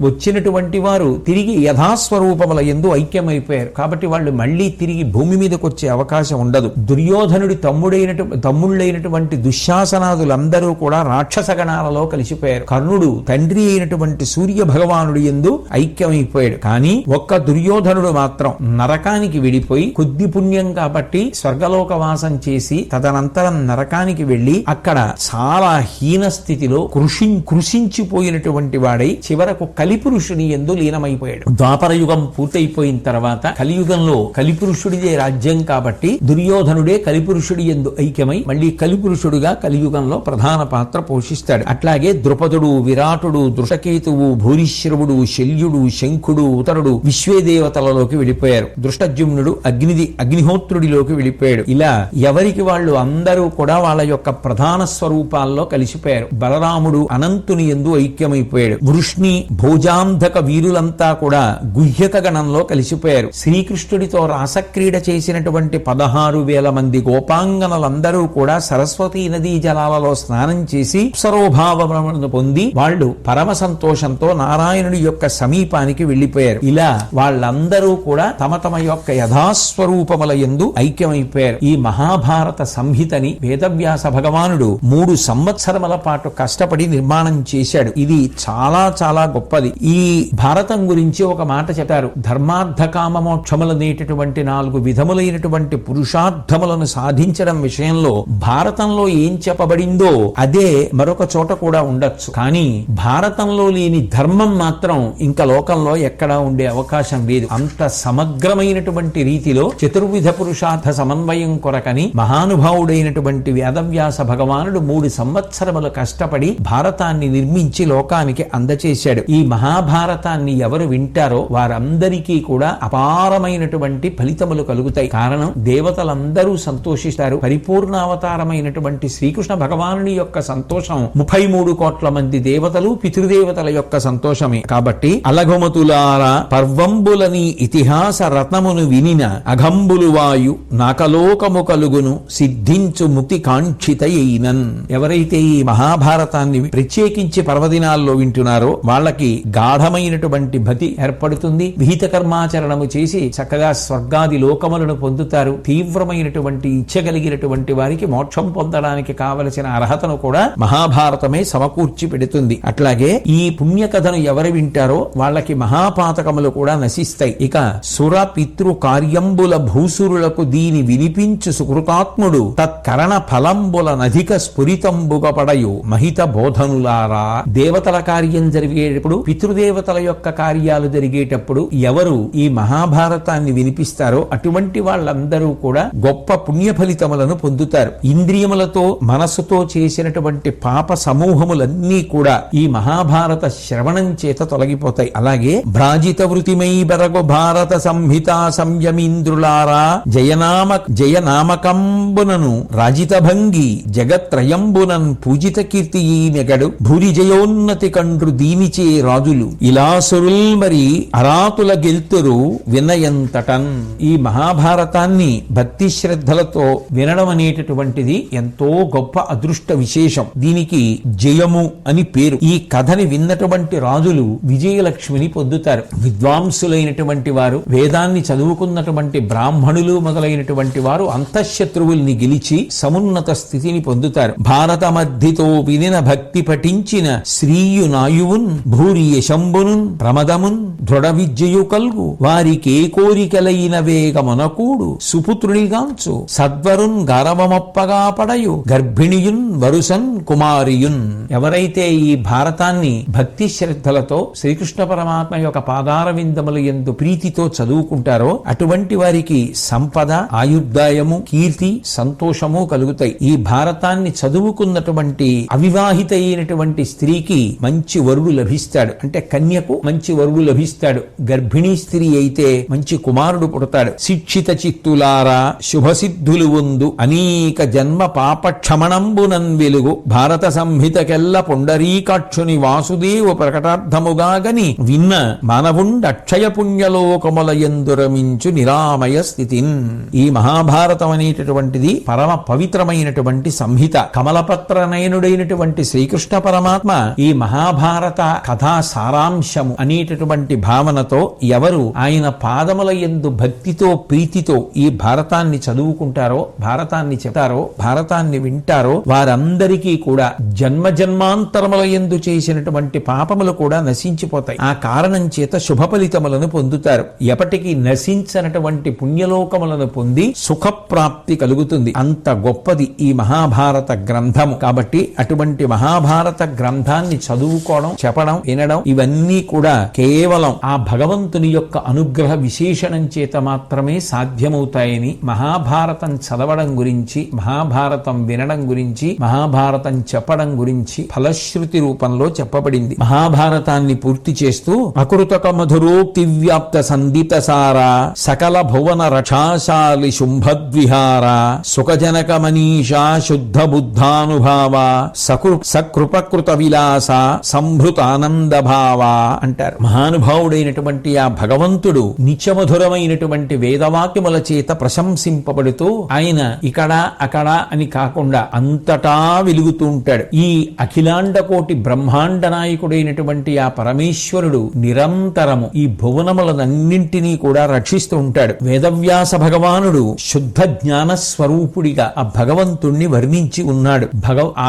వచ్చినటువంటి వారు తిరిగి యథాస్వరూపముల యందు ఐక్యమైపోయారు. కాబట్టి వాళ్ళు మళ్ళీ తిరిగి భూమి మీదకి వచ్చే అవకాశం ఉండదు. దుర్యోధనుడి తమ్ముళ్ళైనటువంటి దుశ్శాసనాదులందరూ కూడా రాక్షస గణాలలో కలిసిపోయారు. కర్ణుడు తండ్రి అయినటువంటి సూర్య భగవానుడి యందు ఐక్యమైపోయాడు. కానీ ఒక్క దుర్యోధనుడు మాత్రం నరకానికి విడిపోయి కొద్ది పుణ్యం కాబట్టి స్వర్గలోకవాసం చేసి తదనంతరం నరకానికి వెళ్లి అక్కడ చాలా హీన స్థితిలో కృషించిపోయినటువంటి వాడై చివరకు కలిపురుషుని యందు లీనమైపోయాడు. ద్వాపర యుగం పూర్తయిపోయిన తర్వాత కలియుగంలో కలిపురుషుడిదే రాజ్యం కాబట్టి దుర్యోధనుడే కలిపురుషుడి యందు ఐక్యమై మళ్ళీ కలిపురుషుడుగా కలియుగంలో ప్రధాన పాత్ర పోషిస్తాడు. అట్లాగే ద్రుపదుడు, విరాటుడు, దృష్టకేతువు, భూరిశ్రవుడు, శల్యుడు, శంఖుడు, ఉతరుడు విశ్వేదేవతలలోకి వెళ్ళిపోయారు. దృష్టజుమ్నుడు అగ్నిహోత్రుడిలోకి వెళ్ళిపోయాడు. ఇలా ఎవరికి వాళ్ళు అందరూ కూడా వాళ్ళ యొక్క ప్రధాన స్వరూపాల్లో కలిసిపోయారు. బలరాముడు అనంతుని యందు ఐక్యమైపోయాడు. వృష్ణి, భోజాంధక వీరులంతా కూడా గుహ్యక గణంలో కలిసిపోయారు. శ్రీకృష్ణుడితో రాసక్రీడ చేసినటువంటి 16,000 మంది గోపాంగనలందరూ కూడా సరస్వతీ నదీ జలాలలో స్నానం చేసి సరోభావమును పొంది వాళ్ళు పరమ సంతోషంతో నారాయణుడి యొక్క సమీపానికి వెళ్లిపోయారు. ఇలా వాళ్ళందరూ కూడా తమ యొక్క యథాస్వరూపముల యందు ఐక్యమైపోయారు. ఈ మహాభారత సంహితని వేదవ్యాస భగవానుడు 3 సంవత్సరముల పాటు కష్టపడి నిర్మాణం చేశాడు. ఇది చాలా చాలా గొప్పది. ఈ భారతం గురించి ఒక మాట చెప్పారు. ధర్మార్థ కామ మోక్షములనేటటువంటి 4 విధములైనటువంటి పురుషార్థములను సాధించడం విషయంలో భారతంలో ఏం చెప్పబడిందో అదే మరొక చోట కూడా ఉండొచ్చు. కానీ భారతంలో లేని ధర్మం మాత్రం ఇంకా లోకంలో ఎక్కడా ఉండే అవకాశం లేదు. అంత సమగ్రమైనటువంటి రీతిలో చతుర్విధ పురుషార్థ సమన్వయం కొరకని మహానుభావుడైనటువంటి వేదవ్యాస భగవానుడు 3 సంవత్సరములు కష్టపడి భారతాన్ని నిర్మించి లోకానికి అందచేశాడు. ఈ మహాభారతాన్ని ఎవరు వింటారో వారందరికీ కూడా అపారమైనటువంటి ఫలితములు కలుగుతాయి. కారణం దేవతలందరూ సంతోషిస్తారు. పరిపూర్ణావతారమైనటువంటి శ్రీకృష్ణ భగవానుని యొక్క సంతోషం 33 కోట్ల మంది దేవతలు పితృదేవతల యొక్క సంతోషమే. కాబట్టి అలఘుమతులారా పర్వంబులని ఇతిహాస రత్నమును వినిన అఘంబులు వాయు నాకలోకము కలుగును సిద్ధించు ముక్తి కాంక్షితయైనన్. ఎవరైతే ఈ మహాభారతాన్ని ప్రత్యేకించి పర్వదినాల్లో వింటున్నారో వాళ్ళకి గాఢమైనటువంటి భక్తి ఏర్పడుతుంది. విహిత కర్మాచరణము చేసి చక్కగా స్వర్గాది లోకములను పొందుతారు. తీవ్రమైనటువంటి ఇచ్చ కలిగినటువంటి వారికి మోక్షం పొందడానికి కావలసిన అర్హతను కూడా మహాభారతమే సమకూర్చి పెడుతుంది. అట్లాగే ఈ పుణ్యకథను ఎవరు వింటారో వాళ్ళకి మహాపాతకములు కూడా నశిస్తాయి. ఇక సుర పితృ కార్యంబుల భూసురులకు దీని వినిపించు సుకృతాత్ముడు తత్కరణ ఫలంబుల నధిక స్ఫురితంబుగ పడయు మహిత బోధనులారా. దేవతల కార్యం జరిగేటప్పుడు, పితృదేవతల యొక్క కార్యాలు జరిగేటప్పుడు ఎవరు ఈ మహాభారతాన్ని వినిపిస్తారో అటువంటి వాళ్ళందరూ కూడా గొప్ప పుణ్య ఫలితములను పొందుతారు. ఇంద్రియములతో మనసుతో చేసినటువంటి పాప సమూహములన్నీ కూడా ఈ మహాభారత శ్రవణం చేత తొలగిపోతాయి. అలాగే భ్రాజిత వృతిమై బరగు భారత సంహిత సంయమీంద్రులారా జయనామకంబునను రాజిత భంగి జగత్రయంబునన్ పూజిత కీర్తి ఈ నెగడు భూరి జయోన్నతి కండ్రు దీనిచే రాజులు ఇలాసురుల్ మరి అరాతుల గెల్తురు వినయంతటన్. ఈ మహాభారతాన్ని భక్తి శ్రద్ధలతో వినడం అనేటటువంటిది ఎంతో గొప్ప అదృష్ట విశేషం. దీనికి జయము అని పేరు. ఈ కథని విన్నటువంటి రాజులు విజయలక్ష్మిని పొందుతారు. విద్వాంసులైనటువంటి వారు, వేదాన్ని చదువుకున్నటువంటి బ్రాహ్మణులు మొదలైనటువంటి వారు అంతఃశత్రువుల్ని గెలిచి సమున్నత స్థితిని పొందుతారు. భారత మధ్యతో వినిన భక్తి పఠించిన శ్రీయు నాయువున్ భూరి యశంబునున్ ప్రమదమున్ దృఢ విద్యయు కల్గు వారికే కోరికలైన వేగమునకూడు సుపుత్రునిగాంచు సద్వరున్ గర్వమొప్పగా పడయు గర్భిణియున్ వరుసన్ కుమారియున్. ఎవరైతే ఈ భారతాన్ని భక్తి శ్రద్ధలతో శ్రీకృష్ణ పరమాత్మ యొక్క పాదార విందముల యందు ప్రీతితో చదువుకుంటారో అటువంటి వారికి సంపద, ఆయుర్దాయము, కీర్తి, సంతోషము కలుగుతాయి. ఈ భారతాన్ని చదువుకున్నటువంటి అవివాహిత అయినటువంటి స్త్రీకి మంచి వరుడు లభిస్తాడు. అంటే కన్యకు మంచి వరుడు లభిస్తాడు. గర్భిణీ స్త్రీ అయితే మంచి కుమారుడు పుడతాడు. శిక్షిత చిత్తులారా శుభసిద్ధులు ఉందు అనేక జన్మ పాప క్షమణంబునన్ వెలుగు భారత సంహితకెల్ల పుండరీకాక్షుని వాసు వసుదేవ ప్రకటార్థముగా గని విన్న మానవుండక్షయ పుణ్యలోకముల యందురమించు నిరామయ స్థితిన్. ఈ మహాభారతం అనేటటువంటిది పరమ పవిత్రమైనటువంటి సంహిత. కమలపత్ర నయనుడైనటువంటి శ్రీకృష్ణ పరమాత్మ ఈ మహాభారత కథా సారాంశము అనేటటువంటి భావనతో ఎవరు ఆయన పాదముల యందు భక్తితో ప్రీతితో ఈ భారతాన్ని చదువుకుంటారో, భారతాన్ని చెప్తారో, భారతాన్ని వింటారో వారందరికీ కూడా జన్మ జన్మాంతరముల యందు చేసినటువంటి పాపములు కూడా నశించిపోతాయి. ఆ కారణం చేత శుభ ఫలితములను పొందుతారు. ఎప్పటికీ నశించనటువంటి పుణ్యలోకములను పొంది సుఖప్రాప్తి కలుగుతుంది. అంత గొప్పది ఈ మహాభారత గ్రంథము. కాబట్టి అటువంటి మహాభారత గ్రంథాన్ని చదువుకోవడం, చెప్పడం, వినడం ఇవన్నీ కూడా కేవలం ఆ భగవంతుని యొక్క అనుగ్రహ విశేషణం చేత మాత్రమే సాధ్యమవుతాయని మహాభారతం చదవడం గురించి, మహాభారతం వినడం గురించి, మహాభారతం చెప్పడం గురించి ఫలశ్రుతి రూపంలో చెప్పబడింది. మహాభారతాన్ని పూర్తి చేస్తూ అకృతక మధురోక్తి వ్యాప్త సందిత సార సకల భువన రక్షాశాలి శుంభద్విహార సుఖజనక మనీషా శుద్ధ బుద్ధానుభావ సకృపకృత విలాస సంభృత ఆనంద భావ అంటారు. మహానుభావుడైనటువంటి ఆ భగవంతుడు నిత్యమధురమైనటువంటి వేదవాక్యముల చేత ప్రశంసింపబడుతూ ఆయన ఇక్కడ అక్కడ అని కాకుండా అంతటా వెలుగుతూ ఉంటాడు. ఈ అఖిలాండ కోటి బ్రహ్మాండ నాయకుడైనటువంటి ఆ పరమేశ్వరుడు నిరంతరము ఈ భువనములనన్నింటినీ కూడా రక్షిస్తూ ఉంటాడు. వేదవ్యాస భగవానుడు శుద్ధ జ్ఞాన స్వరూపుడిగా ఆ భగవంతుణ్ణి వర్ణించి ఉన్నాడు.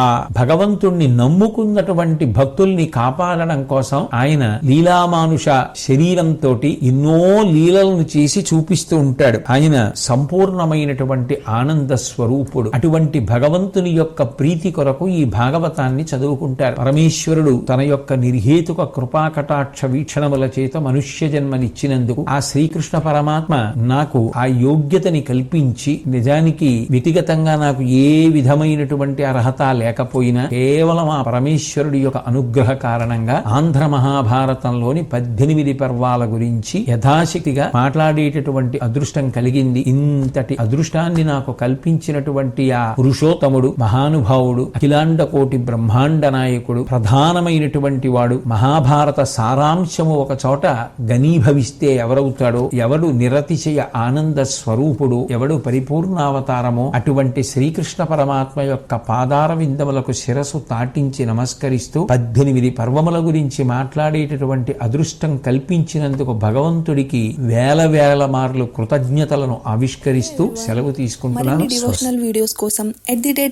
ఆ భగవంతుణ్ణి నమ్ముకున్నటువంటి భక్తుల్ని కాపాడడం కోసం ఆయన లీలామానుష శరీరంతో ఎన్నో లీలలను చేసి చూపిస్తూ ఉంటాడు. ఆయన సంపూర్ణమైనటువంటి ఆనంద స్వరూపుడు. అటువంటి భగవంతుని యొక్క ప్రీతి కొరకు ఈ భాగవతాన్ని చదువుకుంటారు. పరమేశ్వరుడు తన యొక్క నిర్హేతుక కృపాకటాక్ష వీక్షణముల చేత మనుష్య జన్మనిచ్చినందుకు ఆ శ్రీకృష్ణ పరమాత్మ నాకు ఆ యోగ్యతని కల్పించి, నిజానికి వ్యక్తిగతంగా నాకు ఏ విధమైనటువంటి అర్హత లేకపోయినా కేవలం ఆ పరమేశ్వరుడి యొక్క అనుగ్రహ కారణంగా ఆంధ్ర మహాభారతంలోని 18 పర్వాల గురించి యథాశక్తిగా మాట్లాడేటటువంటి అదృష్టం కలిగింది. ఇంతటి అదృష్టాన్ని నాకు కల్పించినటువంటి ఆ పురుషోత్తముడు, మహానుభావుడు, అఖిలాండ కోటి బ్రహ్మాండ నాయకుడు, ప్రధానమైనటువంటి వాడు, మహాభారత సారాంశము ఒక చోట గనీభవిస్తే ఎవరవుతాడో, ఎవడు నిరతిశయ ఆనంద స్వరూపుడు, ఎవడు పరిపూర్ణావతారమో అటువంటి శ్రీకృష్ణ పరమాత్మ యొక్క పాదార విందములకు శిరసు తాటించి నమస్కరిస్తూ 18 పర్వముల గురించి మాట్లాడేటటువంటి అదృష్టం కల్పించినందుకు భగవంతుడికి వేల వేల మార్లు కృతజ్ఞతలను ఆవిష్కరిస్తూ సెలవు తీసుకుంటున్నాను. డివోషనల్ వీడియోస్ కోసం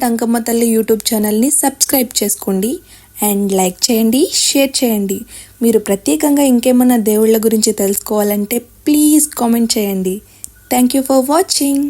@అంకమ్మ తల్లి యూట్యూబ్ ఛానల్ ని సబ్స్క్రైబ్ చేసుకోండి అండ్ లైక్ చేయండి, షేర్ చేయండి. మీరు ప్రత్యేకంగా ఇంకేమన్నా దేవుళ్ళ గురించి తెలుసుకోవాలంటే ప్లీజ్ కామెంట్ చేయండి. Thank you for watching.